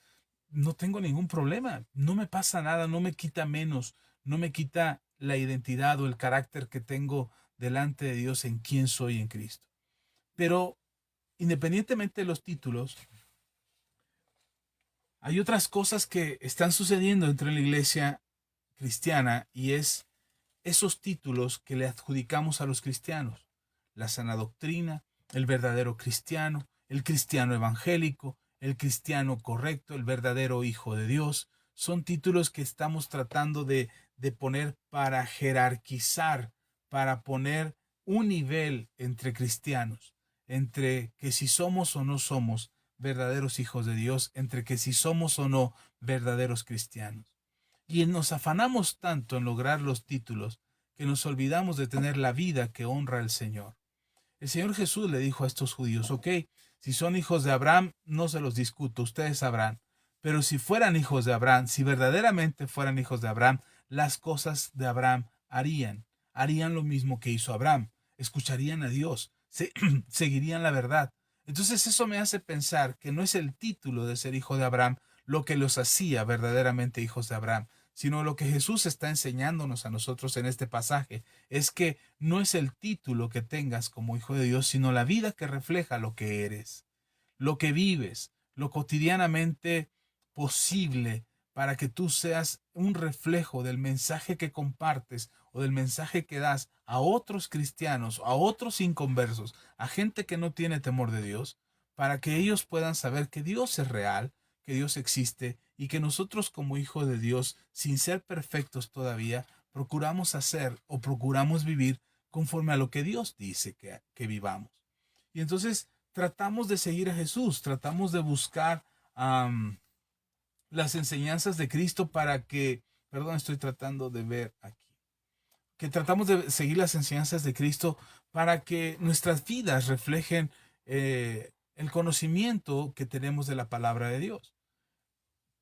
no tengo ningún problema, no me pasa nada, no me quita menos, no me quita la identidad o el carácter que tengo delante de Dios en quién soy en Cristo. Pero independientemente de los títulos, hay otras cosas que están sucediendo dentro de la iglesia cristiana, y es esos títulos que le adjudicamos a los cristianos: la sana doctrina, el verdadero cristiano, el cristiano evangélico, el cristiano correcto, el verdadero hijo de Dios. Son títulos que estamos tratando de poner para jerarquizar, para poner un nivel entre cristianos, entre que si somos o no somos verdaderos hijos de Dios, entre que si somos o no verdaderos cristianos. Y nos afanamos tanto en lograr los títulos que nos olvidamos de tener la vida que honra al Señor. El Señor Jesús le dijo a estos judíos: ok, si son hijos de Abraham, no se los discuto, ustedes sabrán. Pero si fueran hijos de Abraham, si verdaderamente fueran hijos de Abraham, las cosas de Abraham harían. Harían lo mismo que hizo Abraham. Escucharían a Dios, seguirían la verdad. Entonces eso me hace pensar que no es el título de ser hijo de Abraham lo que los hacía verdaderamente hijos de Abraham, sino lo que Jesús está enseñándonos a nosotros en este pasaje es que no es el título que tengas como hijo de Dios, sino la vida que refleja lo que eres, lo que vives, lo cotidianamente posible, para que tú seas un reflejo del mensaje que compartes o del mensaje que das a otros cristianos, a otros inconversos, a gente que no tiene temor de Dios, para que ellos puedan saber que Dios es real, que Dios existe, y que nosotros como hijos de Dios, sin ser perfectos todavía, procuramos hacer o procuramos vivir conforme a lo que Dios dice que vivamos. Y entonces tratamos de seguir a Jesús, tratamos de buscar las enseñanzas de Cristo para que, perdón, estoy tratando de ver aquí, que tratamos de seguir las enseñanzas de Cristo para que nuestras vidas reflejen el conocimiento que tenemos de la palabra de Dios.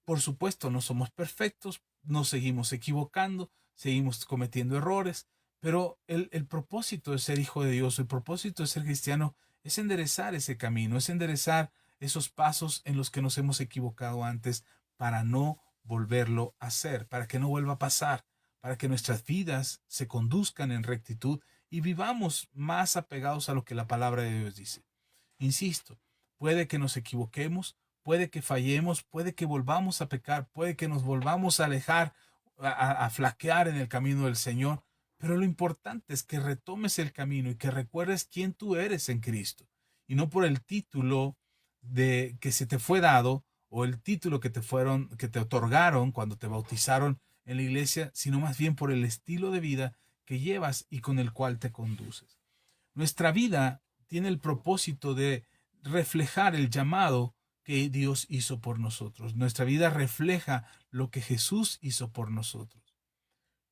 Por supuesto, no somos perfectos, nos seguimos equivocando, seguimos cometiendo errores, pero el propósito de ser hijo de Dios, el propósito de ser cristiano, es enderezar ese camino, es enderezar esos pasos en los que nos hemos equivocado antes, para no volverlo a hacer, para que no vuelva a pasar, para que nuestras vidas se conduzcan en rectitud y vivamos más apegados a lo que la palabra de Dios dice. Insisto, puede que nos equivoquemos, puede que fallemos, puede que volvamos a pecar, puede que nos volvamos a alejar, a flaquear en el camino del Señor, Pero lo importante es que retomes el camino y que recuerdes quién tú eres en Cristo, y no por el título de que se te fue dado o el título que te otorgaron cuando te bautizaron en la iglesia, sino más bien por el estilo de vida que llevas y con el cual te conduces. Nuestra vida tiene el propósito de reflejar el llamado que Dios hizo por nosotros. Nuestra vida refleja lo que Jesús hizo por nosotros.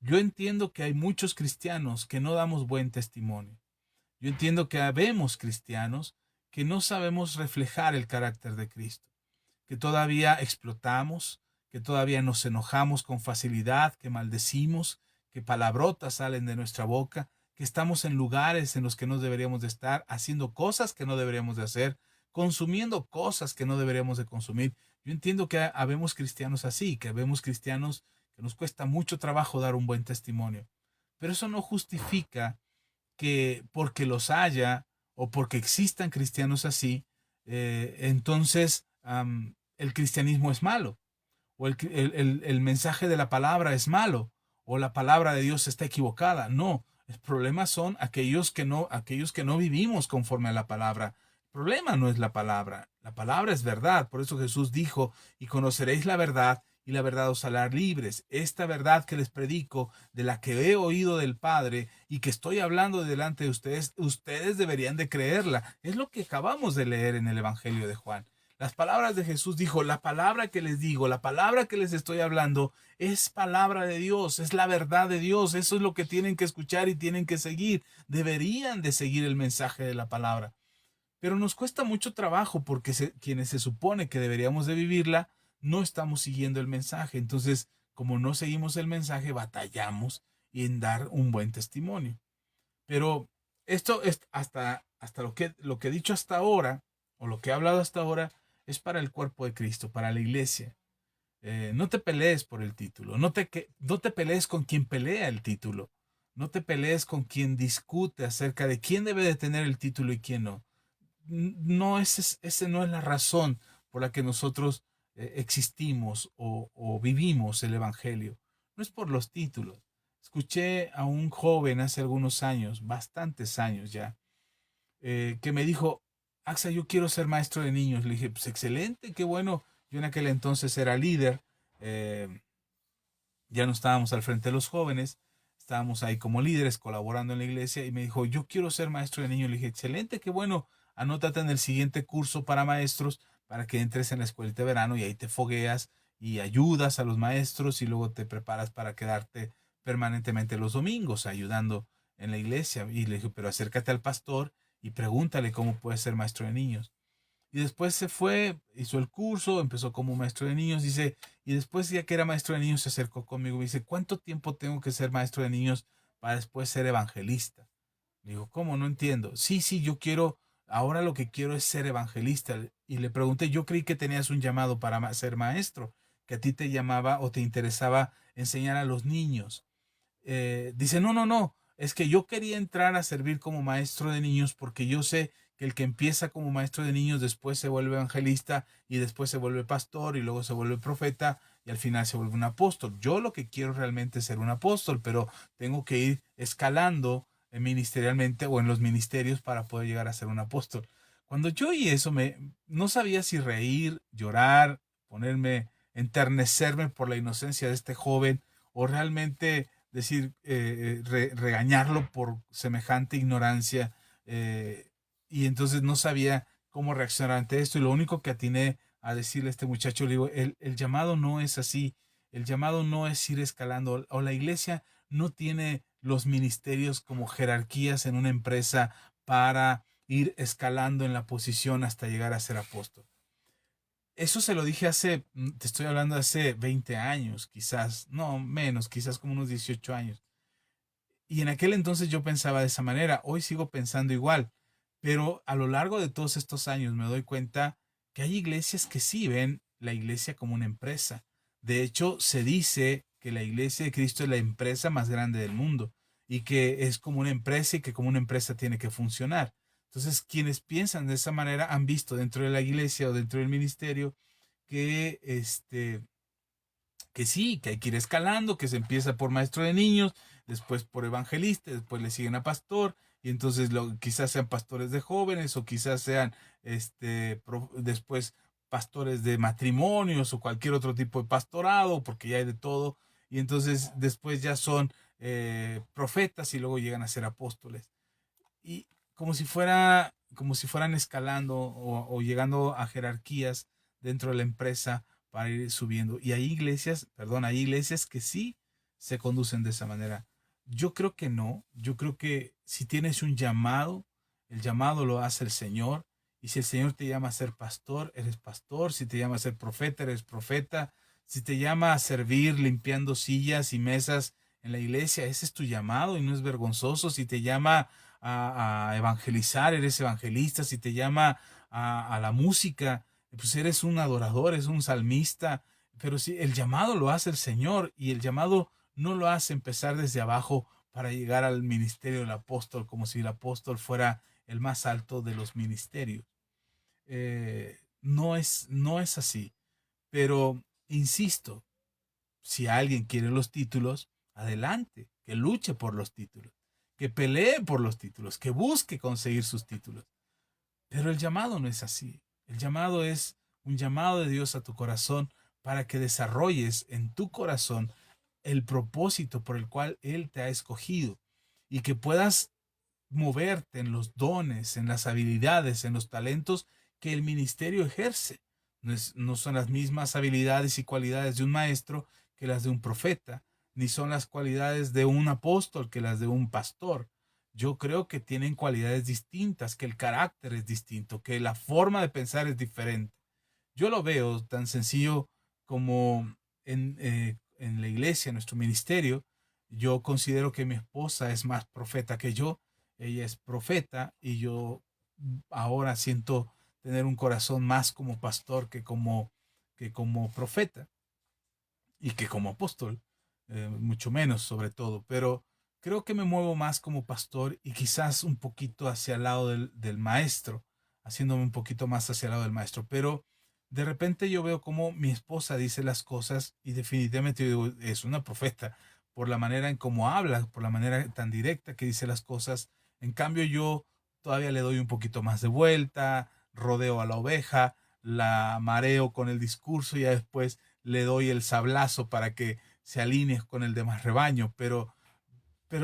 Yo entiendo que hay muchos cristianos que no damos buen testimonio. Yo entiendo que habemos cristianos que no sabemos reflejar el carácter de Cristo, que todavía explotamos, que todavía nos enojamos con facilidad, que maldecimos, que palabrotas salen de nuestra boca, que estamos en lugares en los que no deberíamos de estar, haciendo cosas que no deberíamos de hacer, consumiendo cosas que no deberíamos de consumir. Yo entiendo que habemos cristianos así, que habemos cristianos que nos cuesta mucho trabajo dar un buen testimonio, pero eso no justifica que porque los haya o porque existan cristianos así, entonces el cristianismo es malo, o el mensaje de la palabra es malo, o la palabra de Dios está equivocada. No, el problema son aquellos que no vivimos conforme a la palabra. El problema no es la palabra es verdad. Por eso Jesús dijo, y conoceréis la verdad, y la verdad os hará libres. Esta verdad que les predico, de la que he oído del Padre y que estoy hablando delante de ustedes, ustedes deberían de creerla. Es lo que acabamos de leer en el Evangelio de Juan. Las palabras de Jesús dijo, la palabra que les digo, la palabra que les estoy hablando, es palabra de Dios, es la verdad de Dios. Eso es lo que tienen que escuchar y tienen que seguir. Deberían de seguir el mensaje de la palabra. Pero nos cuesta mucho trabajo porque quienes se supone que deberíamos de vivirla, no estamos siguiendo el mensaje. Entonces, como no seguimos el mensaje, batallamos en dar un buen testimonio. Pero esto es hasta lo que he dicho hasta ahora, o lo que he hablado hasta ahora, es para el cuerpo de Cristo, para la iglesia. No te pelees por el título, no te pelees con quien pelea el título, no te pelees con quien discute acerca de quién debe de tener el título y quién no. No, ese no es la razón por la que nosotros existimos o vivimos el Evangelio. No es por los títulos. Escuché a un joven hace algunos años, bastantes años ya, que me dijo, Axa, yo quiero ser maestro de niños. Le dije, pues excelente, qué bueno. Yo en aquel entonces era líder, eh, ya no estábamos al frente de los jóvenes, estábamos ahí como líderes colaborando en la iglesia y me dijo, yo quiero ser maestro de niños. Le dije, excelente, qué bueno, anótate en el siguiente curso para maestros para que entres en la escuelita de verano y ahí te fogueas y ayudas a los maestros y luego te preparas para quedarte permanentemente los domingos ayudando en la iglesia. Y le dije, pero acércate al pastor y pregúntale cómo puedes ser maestro de niños. Y después se fue, hizo el curso, empezó como maestro de niños, dice, y después ya que era maestro de niños se acercó conmigo y me dice, ¿cuánto tiempo tengo que ser maestro de niños para después ser evangelista? Le digo, ¿cómo? No entiendo. Sí, sí, yo quiero, ahora lo que quiero es ser evangelista. Y le pregunté, yo creí que tenías un llamado para ser maestro, que a ti te llamaba o te interesaba enseñar a los niños. Dice, no, no, no, es que yo quería entrar a servir como maestro de niños porque yo sé que el que empieza como maestro de niños después se vuelve evangelista y después se vuelve pastor y luego se vuelve profeta y al final se vuelve un apóstol. Yo lo que quiero realmente es ser un apóstol, pero tengo que ir escalando ministerialmente o en los ministerios para poder llegar a ser un apóstol. Cuando yo oí eso, no sabía si reír, llorar, ponerme, enternecerme por la inocencia de este joven o realmente decir, regañarlo por semejante ignorancia, y entonces no sabía cómo reaccionar ante esto y lo único que atiné a decirle a este muchacho, le digo, el llamado no es así, el llamado no es ir escalando, o la iglesia no tiene los ministerios como jerarquías en una empresa para ir escalando en la posición hasta llegar a ser apóstol. Eso se lo dije te estoy hablando de hace 20 años, quizás, no menos, quizás como unos 18 años. Y en aquel entonces yo pensaba de esa manera, hoy sigo pensando igual, pero a lo largo de todos estos años me doy cuenta que hay iglesias que sí ven la iglesia como una empresa. De hecho, se dice que la iglesia de Cristo es la empresa más grande del mundo y que es como una empresa y que como una empresa tiene que funcionar. Entonces, quienes piensan de esa manera han visto dentro de la iglesia o dentro del ministerio que que sí, que hay que ir escalando, que se empieza por maestro de niños, después por evangelista, después le siguen a pastor, y entonces quizás sean pastores de jóvenes o quizás sean después pastores de matrimonios o cualquier otro tipo de pastorado, porque ya hay de todo, y entonces después ya son profetas y luego llegan a ser apóstoles. Y como si fueran escalando o llegando a jerarquías dentro de la empresa para ir subiendo. Y hay iglesias que sí se conducen de esa manera. Yo creo que no. Yo creo que si tienes un llamado, el llamado lo hace el Señor. Y si el Señor te llama a ser pastor, eres pastor. Si te llama a ser profeta, eres profeta. Si te llama a servir limpiando sillas y mesas en la iglesia, ese es tu llamado y no es vergonzoso. Si te llama a evangelizar, eres evangelista. Si te llama a la música, pues eres un adorador, eres un salmista. Pero sí, el llamado lo hace el Señor, y el llamado no lo hace empezar desde abajo para llegar al ministerio del apóstol, como si el apóstol fuera el más alto de los ministerios. No es así. Pero, insisto, si alguien quiere los títulos, adelante, que luche por los títulos, que pelee por los títulos, que busque conseguir sus títulos. Pero el llamado no es así. El llamado es un llamado de Dios a tu corazón para que desarrolles en tu corazón el propósito por el cual Él te ha escogido, y que puedas moverte en los dones, en las habilidades, en los talentos que el ministerio ejerce. No son las mismas habilidades y cualidades de un maestro que las de un profeta, ni son las cualidades de un apóstol que las de un pastor. Yo creo que tienen cualidades distintas, que el carácter es distinto, que la forma de pensar es diferente. Yo lo veo tan sencillo como en la iglesia, en nuestro ministerio. Yo considero que mi esposa es más profeta que yo. Ella es profeta y yo ahora siento tener un corazón más como pastor que como profeta y que como apóstol, mucho menos sobre todo. Pero creo que me muevo más como pastor y quizás un poquito hacia el lado del maestro, haciéndome un poquito más hacia el lado del maestro. Pero de repente yo veo cómo mi esposa dice las cosas y definitivamente digo, es una profeta por la manera en cómo habla, por la manera tan directa que dice las cosas. En cambio yo todavía le doy un poquito más de vuelta, rodeo a la oveja, la mareo con el discurso y ya después le doy el sablazo para que se alinee con el demás rebaño, pero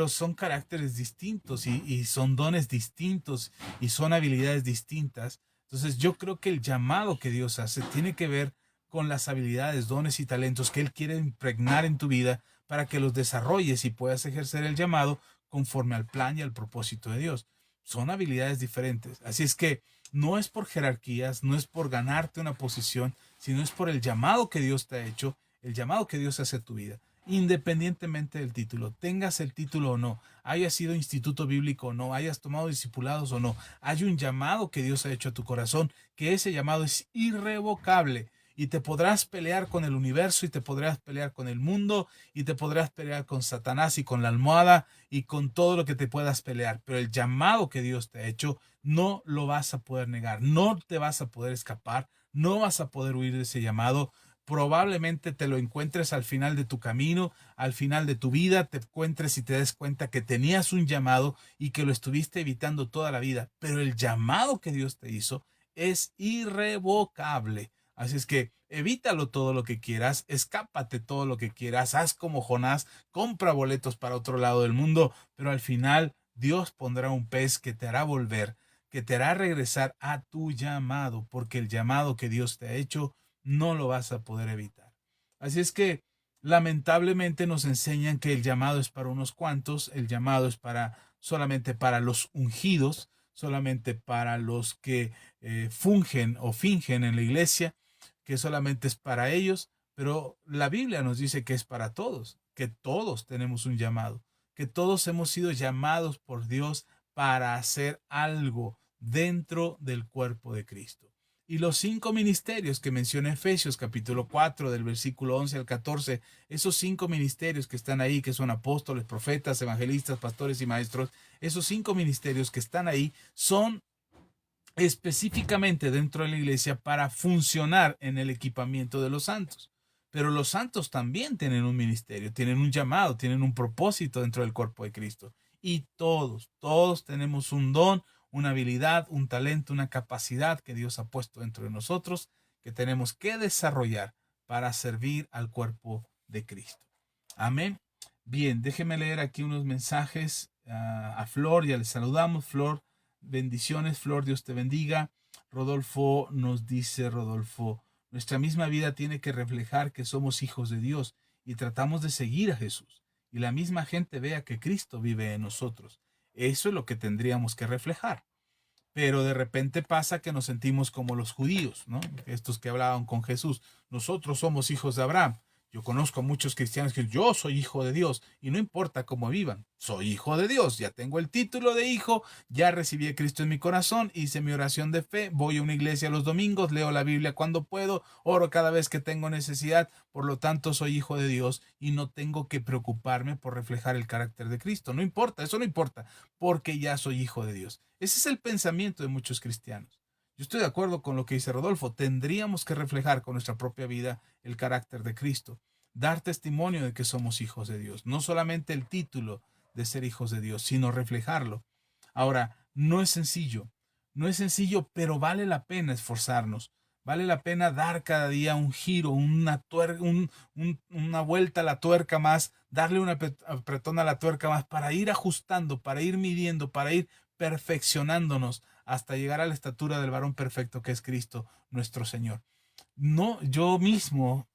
son caracteres distintos y son dones distintos y son habilidades distintas. Entonces yo creo que el llamado que Dios hace tiene que ver con las habilidades, dones y talentos que Él quiere impregnar en tu vida para que los desarrolles y puedas ejercer el llamado conforme al plan y al propósito de Dios. Son habilidades diferentes. Así es que no es por jerarquías, no es por ganarte una posición, sino es por el llamado que Dios te ha hecho, el llamado que Dios hace a tu vida, independientemente del título, tengas el título o no, hayas sido instituto bíblico o no, hayas tomado discipulados o no, hay un llamado que Dios ha hecho a tu corazón, que ese llamado es irrevocable. Y te podrás pelear con el universo y te podrás pelear con el mundo y te podrás pelear con Satanás y con la almohada y con todo lo que te puedas pelear. Pero el llamado que Dios te ha hecho no lo vas a poder negar, no te vas a poder escapar, no vas a poder huir de ese llamado. Probablemente te lo encuentres al final de tu camino, al final de tu vida, te encuentres y te des cuenta que tenías un llamado y que lo estuviste evitando toda la vida, pero el llamado que Dios te hizo es irrevocable. Así es que evítalo todo lo que quieras, escápate todo lo que quieras, haz como Jonás, compra boletos para otro lado del mundo, pero al final Dios pondrá un pez que te hará volver, que te hará regresar a tu llamado, porque el llamado que Dios te ha hecho no lo vas a poder evitar. Así es que lamentablemente nos enseñan que el llamado es para unos cuantos, el llamado es para solamente para los ungidos, solamente para los que fungen o fingen en la iglesia, que solamente es para ellos, pero la Biblia nos dice que es para todos, que todos tenemos un llamado, que todos hemos sido llamados por Dios para hacer algo dentro del cuerpo de Cristo. Y los 5 ministerios que menciona Efesios capítulo 4 del versículo 11 al 14, esos 5 ministerios que están ahí, que son apóstoles, profetas, evangelistas, pastores y maestros, esos 5 ministerios que están ahí son específicamente dentro de la iglesia para funcionar en el equipamiento de los santos. Pero los santos también tienen un ministerio, tienen un llamado, tienen un propósito dentro del cuerpo de Cristo. Y todos tenemos un don, una habilidad, un talento, una capacidad que Dios ha puesto dentro de nosotros que tenemos que desarrollar para servir al cuerpo de Cristo. Amén. Bien, déjeme leer aquí unos mensajes a Flor, ya le saludamos. Flor, bendiciones. Flor, Dios te bendiga. Rodolfo nos dice, Rodolfo, nuestra misma vida tiene que reflejar que somos hijos de Dios y tratamos de seguir a Jesús. Y la misma gente vea que Cristo vive en nosotros. Eso es lo que tendríamos que reflejar. Pero de repente pasa que nos sentimos como los judíos, ¿no? Estos que hablaban con Jesús. Nosotros somos hijos de Abraham. Yo conozco a muchos cristianos que yo soy hijo de Dios y no importa cómo vivan, soy hijo de Dios, ya tengo el título de hijo, ya recibí a Cristo en mi corazón, hice mi oración de fe, voy a una iglesia los domingos, leo la Biblia cuando puedo, oro cada vez que tengo necesidad, por lo tanto soy hijo de Dios y no tengo que preocuparme por reflejar el carácter de Cristo. No importa, eso no importa, porque ya soy hijo de Dios. Ese es el pensamiento de muchos cristianos. Yo estoy de acuerdo con lo que dice Rodolfo. Tendríamos que reflejar con nuestra propia vida el carácter de Cristo. Dar testimonio de que somos hijos de Dios. No solamente el título de ser hijos de Dios, sino reflejarlo. Ahora, no es sencillo. No es sencillo, pero vale la pena esforzarnos. Vale la pena dar cada día un giro, una vuelta a la tuerca más, darle un apretón a la tuerca más para ir ajustando, para ir midiendo, para ir perfeccionándonos hasta llegar a la estatura del varón perfecto que es Cristo nuestro Señor. No, yo mismo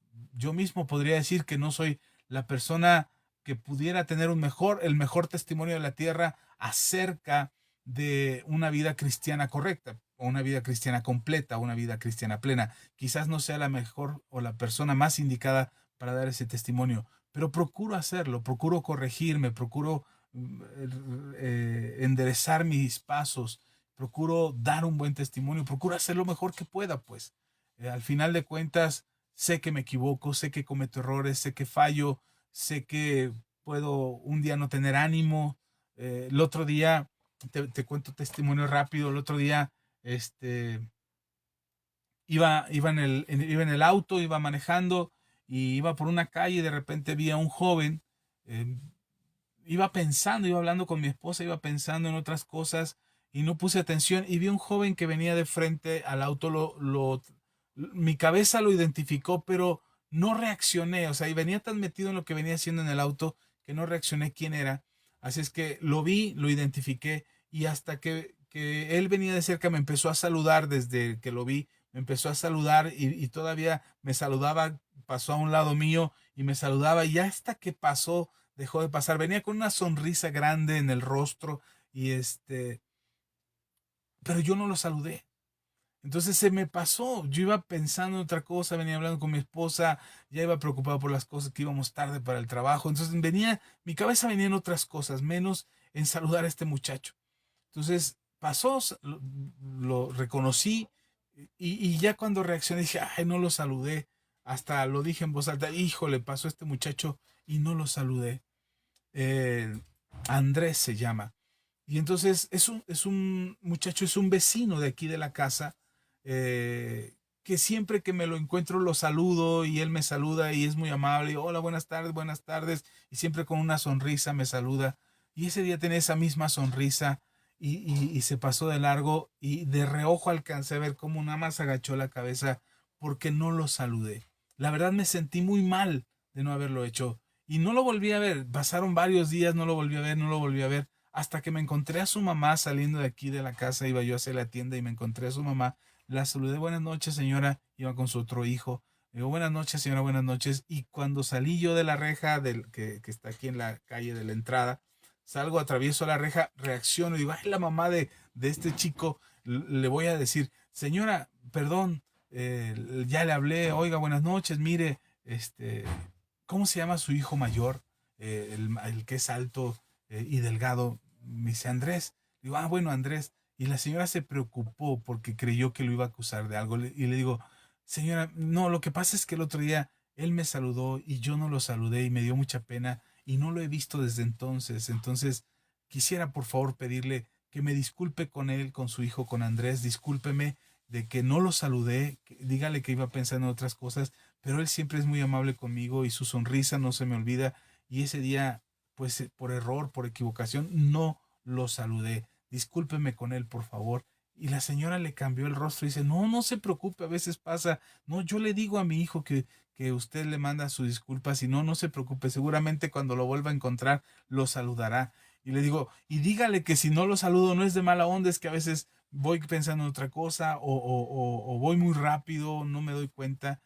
podría decir que no soy la persona que pudiera tener el mejor testimonio de la tierra acerca de una vida cristiana correcta, o una vida cristiana completa, o una vida cristiana plena. Quizás no sea la mejor o la persona más indicada para dar ese testimonio, pero procuro hacerlo, procuro corregirme, procuro enderezar mis pasos, procuro dar un buen testimonio, procuro hacer lo mejor que pueda, pues. Al final de cuentas, sé que me equivoco, sé que cometo errores, sé que fallo, sé que puedo un día no tener ánimo. El otro día, te cuento testimonio rápido, el otro día, iba en el auto, iba manejando y iba por una calle y de repente vi a un joven, eh, iba hablando con mi esposa, iba pensando en otras cosas y no puse atención y vi un joven que venía de frente al auto, mi cabeza lo identificó, pero no reaccioné, o sea, y venía tan metido en lo que venía haciendo en el auto que no reaccioné quién era. Así es que lo vi, lo identifiqué y hasta que él venía de cerca me empezó a saludar desde que lo vi, me empezó a saludar y todavía me saludaba, pasó a un lado mío y me saludaba y hasta que pasó dejó de pasar. Venía con una sonrisa grande en el rostro y pero yo no lo saludé. Entonces se me pasó, yo iba pensando en otra cosa, venía hablando con mi esposa, ya iba preocupado por las cosas que íbamos tarde para el trabajo, entonces mi cabeza venía en otras cosas, menos en saludar a este muchacho. Entonces pasó, lo reconocí y ya cuando reaccioné dije, ay, no lo saludé, hasta lo dije en voz alta, híjole, pasó este muchacho y no lo saludé. eh, Andrés se llama. Y entonces es un muchacho, es un vecino de aquí de la casa, que siempre que me lo encuentro lo saludo y él me saluda y es muy amable. Y, hola, buenas tardes. Y siempre con una sonrisa me saluda. Y ese día tenía esa misma sonrisa y se pasó de largo y de reojo alcancé a ver cómo nada más agachó la cabeza porque no lo saludé. La verdad me sentí muy mal de no haberlo hecho. Y no lo volví a ver. Pasaron varios días, no lo volví a ver, no lo volví a ver. Hasta que me encontré a su mamá saliendo de aquí de la casa, iba yo hacia la tienda y me encontré a su mamá. La saludé, buenas noches, señora. Iba con su otro hijo. Le digo, buenas noches, señora, buenas noches. Y cuando salí yo de la reja que está aquí en la calle de la entrada, salgo, atravieso la reja, reacciono y digo, ay, la mamá de este chico, le voy a decir, señora, perdón, ya le hablé, oiga, buenas noches, mire, ¿cómo se llama su hijo mayor? El que es alto y delgado. Me dice Andrés. Digo, ah, bueno, Andrés. Y la señora se preocupó porque creyó que lo iba a acusar de algo. Y le digo, señora, no, lo que pasa es que el otro día él me saludó y yo no lo saludé y me dio mucha pena y no lo he visto desde entonces. Entonces, quisiera por favor pedirle que me disculpe con él, con su hijo, con Andrés. Discúlpeme de que no lo saludé. Dígale que iba pensando en otras cosas, pero él siempre es muy amable conmigo y su sonrisa no se me olvida. Y ese día, pues por error, por equivocación, no lo saludé. Discúlpeme con él, por favor. Y la señora le cambió el rostro y dice, no, no se preocupe, a veces pasa. No, yo le digo a mi hijo que usted le manda sus disculpas y no, no se preocupe, seguramente cuando lo vuelva a encontrar lo saludará. Y le digo, y dígale que si no lo saludo no es de mala onda, es que a veces voy pensando en otra cosa o voy muy rápido, no me doy cuenta,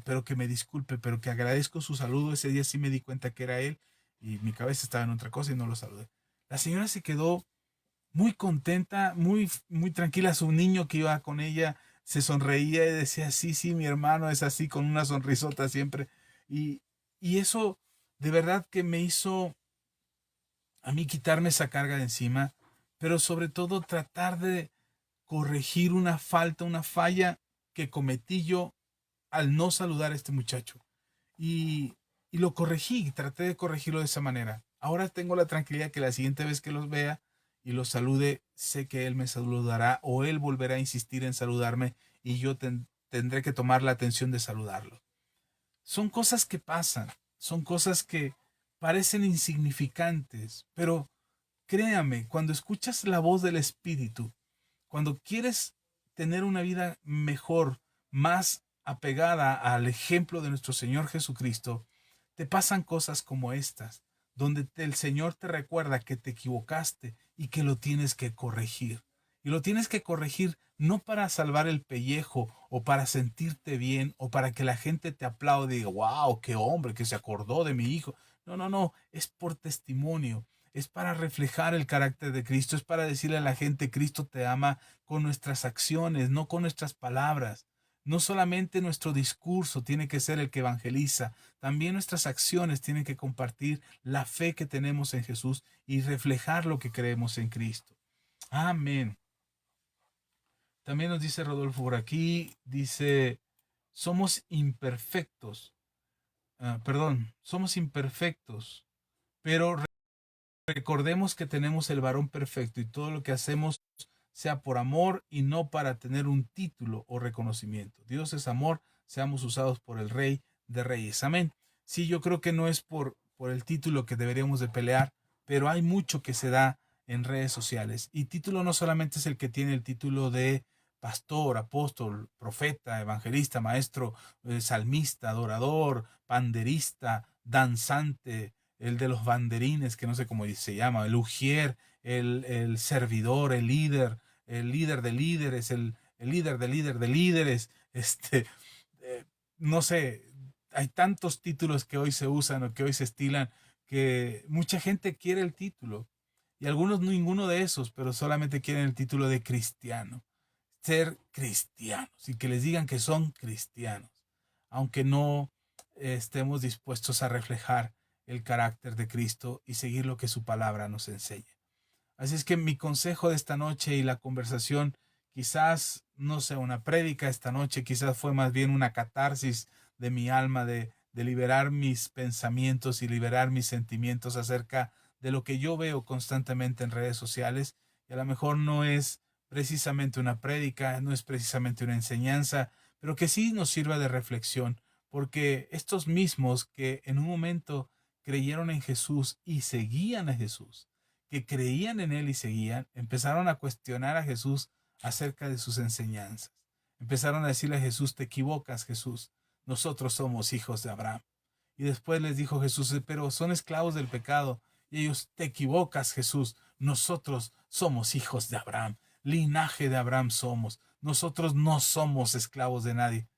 pero que me disculpe, pero que agradezco su saludo. Ese día sí me di cuenta que era él y mi cabeza estaba en otra cosa y no lo saludé. La señora se quedó muy contenta, muy tranquila. Su niño que iba con ella se sonreía y decía, sí, sí, mi hermano es así, con una sonrisota siempre. Y, y eso de verdad que me hizo a mí quitarme esa carga de encima, pero sobre todo tratar de corregir una falta, una falla que cometí yo al no saludar a este muchacho. Y, y lo corregí, traté de corregirlo de esa manera. Ahora tengo la tranquilidad que la siguiente vez que los vea y los salude, sé que él me saludará o él volverá a insistir en saludarme y yo tendré que tomar la atención de saludarlo. Son cosas que pasan, son cosas que parecen insignificantes, pero créame, cuando escuchas la voz del Espíritu, cuando quieres tener una vida mejor, más apegada al ejemplo de nuestro Señor Jesucristo, te pasan cosas como estas, donde el Señor te recuerda que te equivocaste y que lo tienes que corregir. Y lo tienes que corregir no para salvar el pellejo o para sentirte bien o para que la gente te aplaude y diga, wow, qué hombre que se acordó de mi hijo. No, no, no, es por testimonio, es para reflejar el carácter de Cristo, es para decirle a la gente, Cristo te ama con nuestras acciones, no con nuestras palabras. No solamente nuestro discurso tiene que ser el que evangeliza, también nuestras acciones tienen que compartir la fe que tenemos en Jesús y reflejar lo que creemos en Cristo. Amén. También nos dice Rodolfo por aquí, dice, somos imperfectos, somos imperfectos, pero recordemos que tenemos el varón perfecto y todo lo que hacemos sea por amor y no para tener un título o reconocimiento. Dios es amor, seamos usados por el Rey de Reyes. Amén. Sí, yo creo que no es por el título que deberíamos de pelear, pero hay mucho que se da en redes sociales. Y título no solamente es el que tiene el título de pastor, apóstol, profeta, evangelista, maestro, salmista, adorador, panderista, danzante, el de los banderines, que no sé cómo se llama, el ujier, el servidor, el líder de líderes, el líder de líderes, no sé, hay tantos títulos que hoy se usan o que hoy se estilan que mucha gente quiere el título y algunos ninguno de esos, pero solamente quieren el título de cristiano, ser cristianos y que les digan que son cristianos, aunque no estemos dispuestos a reflejar el carácter de Cristo y seguir lo que su palabra nos enseña. Así es que mi consejo de esta noche y la conversación quizás no sea una prédica esta noche, quizás fue más bien una catarsis de mi alma, de liberar mis pensamientos y liberar mis sentimientos acerca de lo que yo veo constantemente en redes sociales. Y a lo mejor no es precisamente una prédica, no es precisamente una enseñanza, pero que sí nos sirva de reflexión, porque estos mismos que en un momento creyeron en Jesús y seguían a Jesús, que creían en él y seguían, empezaron a cuestionar a Jesús acerca de sus enseñanzas. Empezaron a decirle a Jesús, te equivocas, Jesús, nosotros somos hijos de Abraham. Y después les dijo Jesús, pero son esclavos del pecado. Y ellos, te equivocas, Jesús, nosotros somos hijos de Abraham, linaje de Abraham somos, nosotros no somos esclavos de nadie.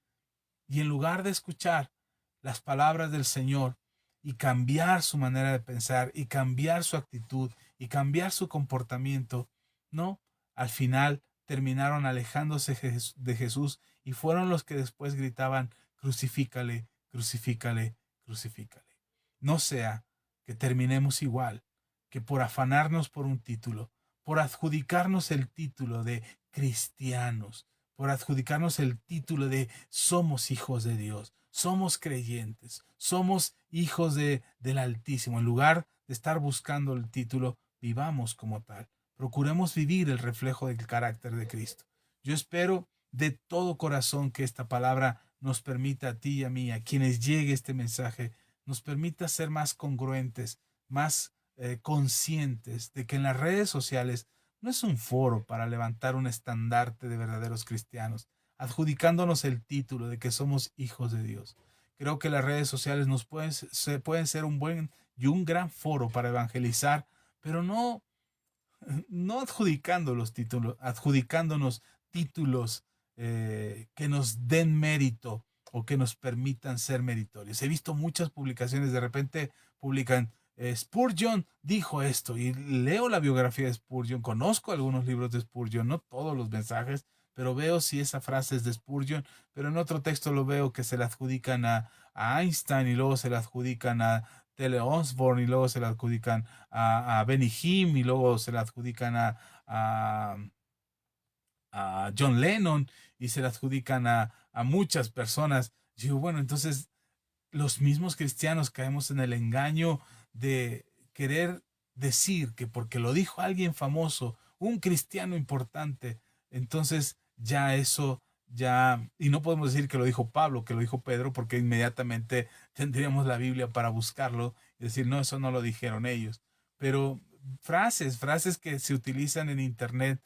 Y en lugar de escuchar las palabras del Señor y cambiar su manera de pensar y cambiar su actitud y cambiar su comportamiento, no, al final terminaron alejándose de Jesús y fueron los que después gritaban, crucifícale, crucifícale, crucifícale. No sea que terminemos igual, que por afanarnos por un título, por adjudicarnos el título de cristianos, por adjudicarnos el título de somos hijos de Dios, somos creyentes, somos hijos del Altísimo. En lugar de estar buscando el título, vivamos como tal. Procuremos vivir el reflejo del carácter de Cristo. Yo espero de todo corazón que esta palabra nos permita a ti y a mí, a quienes llegue este mensaje, nos permita ser más congruentes, más conscientes de que en las redes sociales no es un foro para levantar un estandarte de verdaderos cristianos, adjudicándonos el título de que somos hijos de Dios. Creo que las redes sociales pueden ser un buen y un gran foro para evangelizar, pero no adjudicando los títulos, adjudicándonos títulos que nos den mérito o que nos permitan ser meritorios. He visto muchas publicaciones, de repente publican, Spurgeon dijo esto, y leo la biografía de Spurgeon, conozco algunos libros de Spurgeon, no todos los mensajes, pero veo si esa frase es de Spurgeon, pero en otro texto lo veo que se le adjudican a Einstein y luego se le adjudican a Tele Osborne y luego se le adjudican a Benny Hinn y luego se le adjudican a, a John Lennon y se le adjudican a muchas personas. Y digo, bueno, entonces los mismos cristianos caemos en el engaño de querer decir que porque lo dijo alguien famoso, un cristiano importante, entonces ya eso, ya, y no podemos decir que lo dijo Pablo, que lo dijo Pedro, porque inmediatamente tendríamos la Biblia para buscarlo y decir, no, eso no lo dijeron ellos. Pero frases que se utilizan en Internet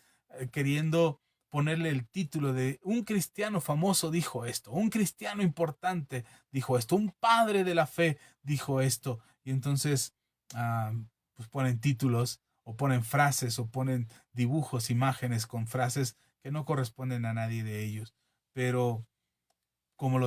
queriendo ponerle el título de un cristiano famoso dijo esto, un cristiano importante dijo esto, un padre de la fe dijo esto, y entonces pues ponen títulos o ponen frases o ponen dibujos, imágenes con frases que no corresponden a nadie de ellos. Pero como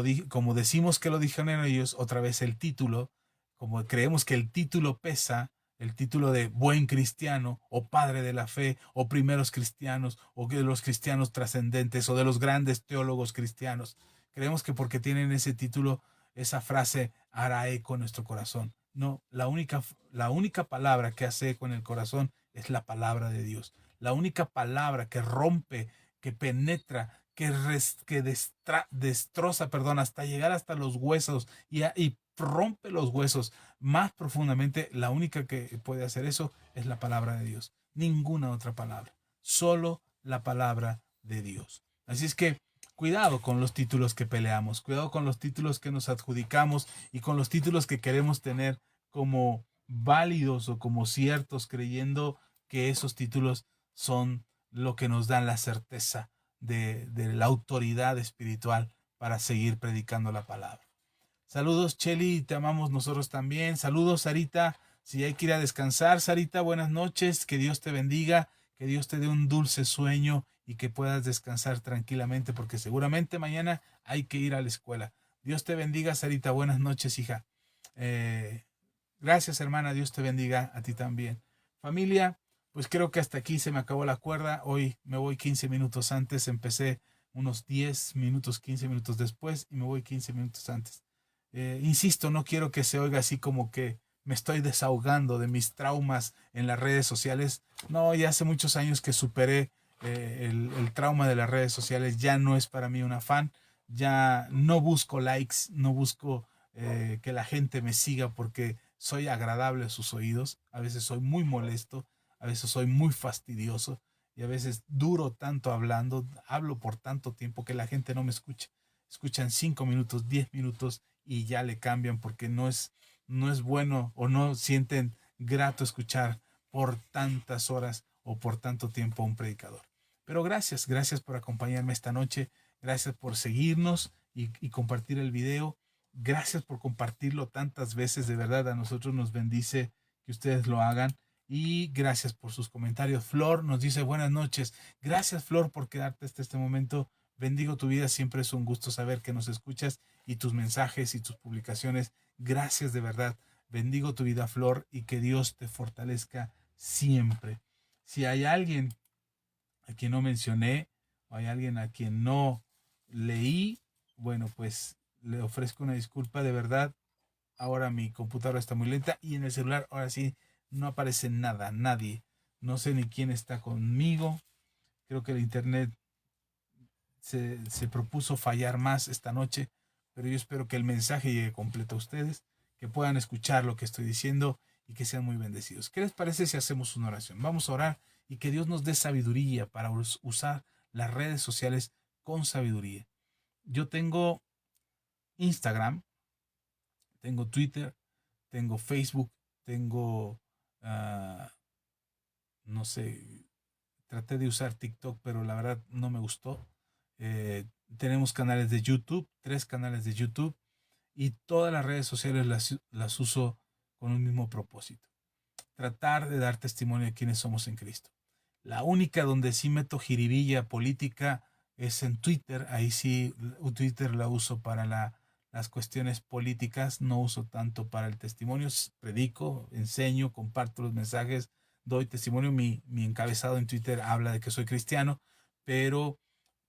decimos que lo dijeron ellos, otra vez el título, como creemos que el título pesa, el título de buen cristiano o padre de la fe o primeros cristianos o de los cristianos trascendentes o de los grandes teólogos cristianos. Creemos que porque tienen ese título, esa frase hará eco en nuestro corazón. No, la única palabra que hace eco en el corazón es la palabra de Dios. La única palabra que rompe, que penetra, que destroza, perdón, hasta llegar hasta los huesos y rompe los huesos más profundamente, la única que puede hacer eso es la palabra de Dios. Ninguna otra palabra. Solo la palabra de Dios. Así es que cuidado con los títulos que peleamos, cuidado con los títulos que nos adjudicamos y con los títulos que queremos tener como válidos o como ciertos, creyendo que esos títulos son lo que nos dan la certeza de la autoridad espiritual para seguir predicando la palabra. Saludos, Cheli, te amamos nosotros también. Saludos, Sarita. Si hay que ir a descansar, Sarita, buenas noches. Que Dios te bendiga, que Dios te dé un dulce sueño y que puedas descansar tranquilamente, porque seguramente mañana hay que ir a la escuela. Dios te bendiga, Sarita. Buenas noches, hija. Gracias, hermana. Dios te bendiga a ti también. Familia, pues creo que hasta aquí se me acabó la cuerda. Hoy me voy 15 minutos antes. Empecé unos 10 minutos, 15 minutos después y me voy 15 minutos antes. Insisto, no quiero que se oiga así como que me estoy desahogando de mis traumas en las redes sociales. No, ya hace muchos años que superé el trauma de las redes sociales. Ya no es para mí un afán. Ya no busco likes, no busco que la gente me siga porque soy agradable a sus oídos. A veces soy muy molesto, a veces soy muy fastidioso y a veces duro tanto hablando, hablo por tanto tiempo que la gente no me escucha. Escuchan 5 minutos, 10 minutos y ya le cambian porque no es bueno o no sienten grato escuchar por tantas horas o por tanto tiempo a un predicador. Pero gracias por acompañarme esta noche, gracias por seguirnos y compartir el video, gracias por compartirlo tantas veces, de verdad a nosotros nos bendice que ustedes lo hagan. Y gracias por sus comentarios. Flor nos dice buenas noches. Gracias, Flor, por quedarte hasta este momento. Bendigo tu vida, siempre es un gusto saber que nos escuchas y tus mensajes y tus publicaciones. Gracias de verdad. Bendigo tu vida, Flor, y que Dios te fortalezca siempre. Si hay alguien a quien no mencioné o hay alguien a quien no leí, bueno, pues le ofrezco una disculpa de verdad. Ahora mi computadora está muy lenta y en el celular ahora sí no aparece nada, nadie. No sé ni quién está conmigo. Creo que el internet se propuso fallar más esta noche, pero yo espero que el mensaje llegue completo a ustedes, que puedan escuchar lo que estoy diciendo y que sean muy bendecidos. ¿Qué les parece si hacemos una oración? Vamos a orar y que Dios nos dé sabiduría para usar las redes sociales con sabiduría. Yo tengo Instagram, tengo Twitter, tengo Facebook, tengo, ah, no sé, traté de usar TikTok, pero la verdad no me gustó. Tenemos canales de YouTube, 3 canales de YouTube, y todas las redes sociales las uso con un mismo propósito: tratar de dar testimonio de quiénes somos en Cristo. La única donde sí meto jiribilla política es en Twitter. Ahí sí, Twitter la uso para las cuestiones políticas, no uso tanto para el testimonio. Predico, enseño, comparto los mensajes, doy testimonio. Mi encabezado en Twitter habla de que soy cristiano, pero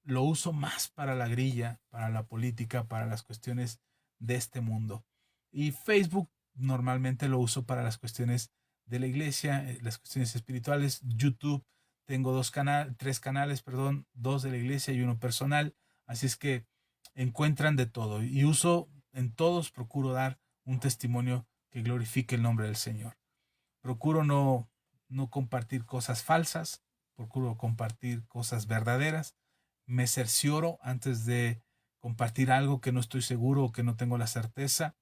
lo uso más para la grilla, para la política, para las cuestiones de este mundo. Y Facebook normalmente lo uso para las cuestiones de la iglesia, las cuestiones espirituales. YouTube tengo 3 canales, perdón, 2 de la iglesia y 1 personal. Así es que encuentran de todo, y uso en todos, procuro dar un testimonio que glorifique el nombre del Señor. Procuro no compartir cosas falsas, procuro compartir cosas verdaderas. Me cercioro antes de compartir algo que no estoy seguro o que no tengo la certeza.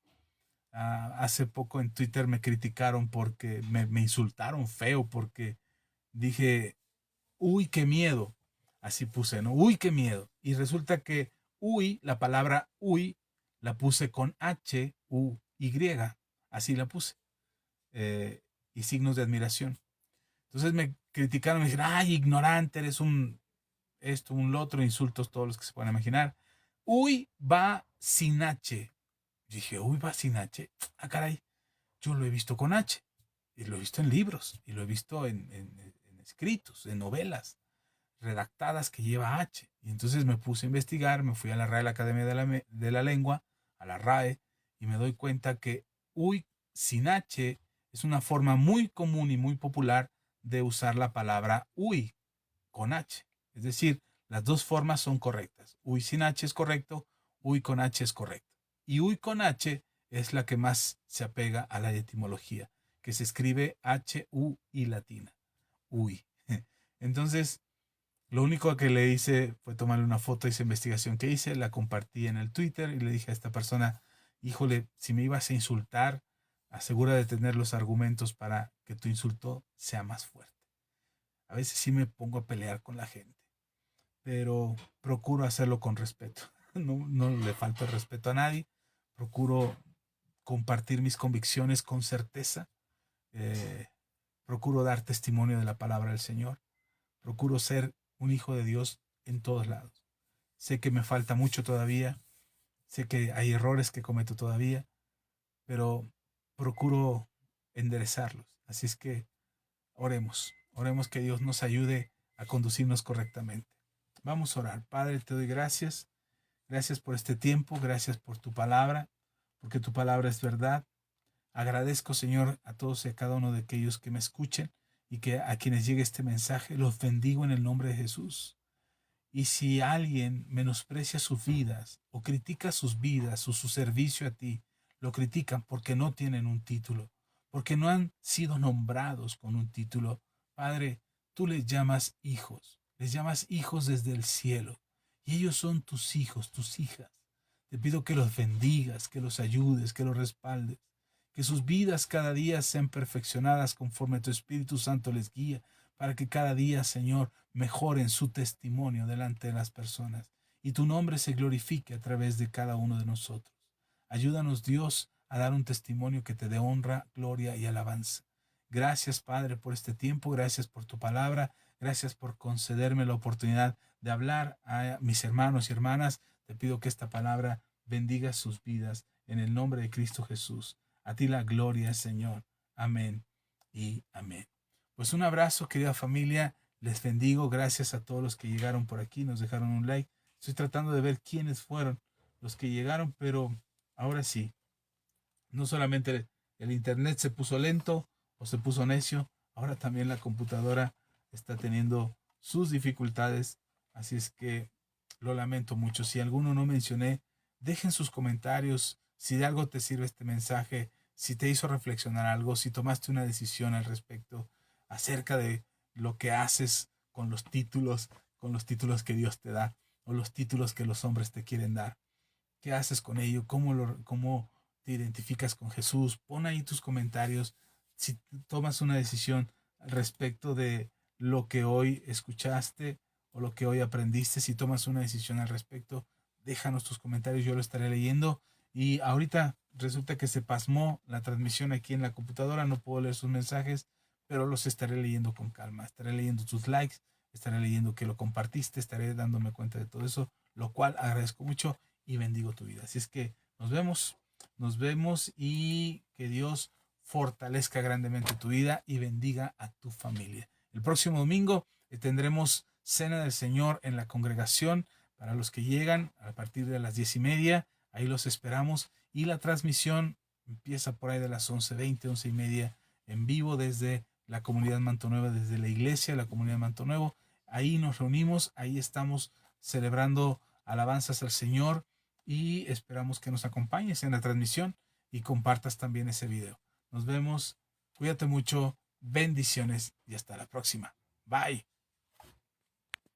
Hace poco en Twitter me criticaron porque me insultaron feo porque dije, uy, qué miedo. Así puse, ¿no? Uy, qué miedo. Y resulta que uy, la palabra uy, la puse con H-U-Y. Así la puse. Y signos de admiración. Entonces me criticaron, me dijeron, ay, ignorante, eres un esto, un otro, insultos todos los que se puedan imaginar. Uy va sin H. Dije, uy va sin H. Ah, caray, yo lo he visto con H. Y lo he visto en libros, y lo he visto en escritos, en novelas redactadas que lleva H. Y entonces me puse a investigar, me fui a la Real Academia de la Lengua, a la RAE, y me doy cuenta que uy sin H es una forma muy común y muy popular de usar la palabra uy con H. Es decir, las dos formas son correctas. Uy sin H es correcto, uy con H es correcto. Y uy con H es la que más se apega a la etimología, que se escribe H-U-I latina. Uy. Entonces, lo único que le hice fue tomarle una foto de esa investigación que hice, la compartí en el Twitter y le dije a esta persona, híjole, si me ibas a insultar, asegura de tener los argumentos para que tu insulto sea más fuerte. A veces sí me pongo a pelear con la gente, pero procuro hacerlo con respeto. No le falta el respeto a nadie. Procuro compartir mis convicciones con certeza. Eh, Procuro dar testimonio de la palabra del Señor. Procuro ser un hijo de Dios en todos lados. Sé que me falta mucho todavía. Sé que hay errores que cometo todavía, pero procuro enderezarlos. Así es que oremos. Oremos que Dios nos ayude a conducirnos correctamente. Vamos a orar. Padre, te doy gracias. Gracias por este tiempo. Gracias por tu palabra, porque tu palabra es verdad. Agradezco, Señor, a todos y a cada uno de aquellos que me escuchen y que a quienes llegue este mensaje, los bendigo en el nombre de Jesús. Y si alguien menosprecia sus vidas o critica sus vidas o su servicio a ti, lo critican porque no tienen un título, porque no han sido nombrados con un título. Padre, tú les llamas hijos desde el cielo, y ellos son tus hijos, tus hijas. Te pido que los bendigas, que los ayudes, que los respaldes, que sus vidas cada día sean perfeccionadas conforme tu Espíritu Santo les guía, para que cada día, Señor, mejoren su testimonio delante de las personas y tu nombre se glorifique a través de cada uno de nosotros. Ayúdanos, Dios, a dar un testimonio que te dé honra, gloria y alabanza. Gracias, Padre, por este tiempo, gracias por tu palabra, gracias por concederme la oportunidad de hablar a mis hermanos y hermanas. Te pido que esta palabra bendiga sus vidas en el nombre de Cristo Jesús. A ti la gloria, Señor. Amén y amén. Pues un abrazo, querida familia. Les bendigo. Gracias a todos los que llegaron por aquí, nos dejaron un like. Estoy tratando de ver quiénes fueron los que llegaron, pero ahora sí, no solamente el internet se puso lento o se puso necio, ahora también la computadora está teniendo sus dificultades. Así es que lo lamento mucho. Si alguno no mencioné, dejen sus comentarios. Si de algo te sirve este mensaje, si te hizo reflexionar algo, si tomaste una decisión al respecto acerca de lo que haces con los títulos que Dios te da o los títulos que los hombres te quieren dar. ¿Qué haces con ello? ¿Cómo te identificas con Jesús? Pon ahí tus comentarios. Si tomas una decisión al respecto de lo que hoy escuchaste o lo que hoy aprendiste, si tomas una decisión al respecto, déjanos tus comentarios, yo lo estaré leyendo. Y ahorita resulta que se pasmó la transmisión aquí en la computadora, no puedo leer sus mensajes, pero los estaré leyendo con calma. Estaré leyendo tus likes, estaré leyendo que lo compartiste, estaré dándome cuenta de todo eso, lo cual agradezco mucho y bendigo tu vida. Así es que nos vemos y que Dios fortalezca grandemente tu vida y bendiga a tu familia. El próximo domingo tendremos Cena del Señor en la congregación para los que llegan a partir de las 10:30. Ahí los esperamos y la transmisión empieza por ahí de las 11:20, 11:30 en vivo desde la comunidad Manto Nuevo, desde la iglesia, la comunidad Manto Nuevo. Ahí nos reunimos, ahí estamos celebrando alabanzas al Señor y esperamos que nos acompañes en la transmisión y compartas también ese video. Nos vemos, cuídate mucho, bendiciones y hasta la próxima. Bye.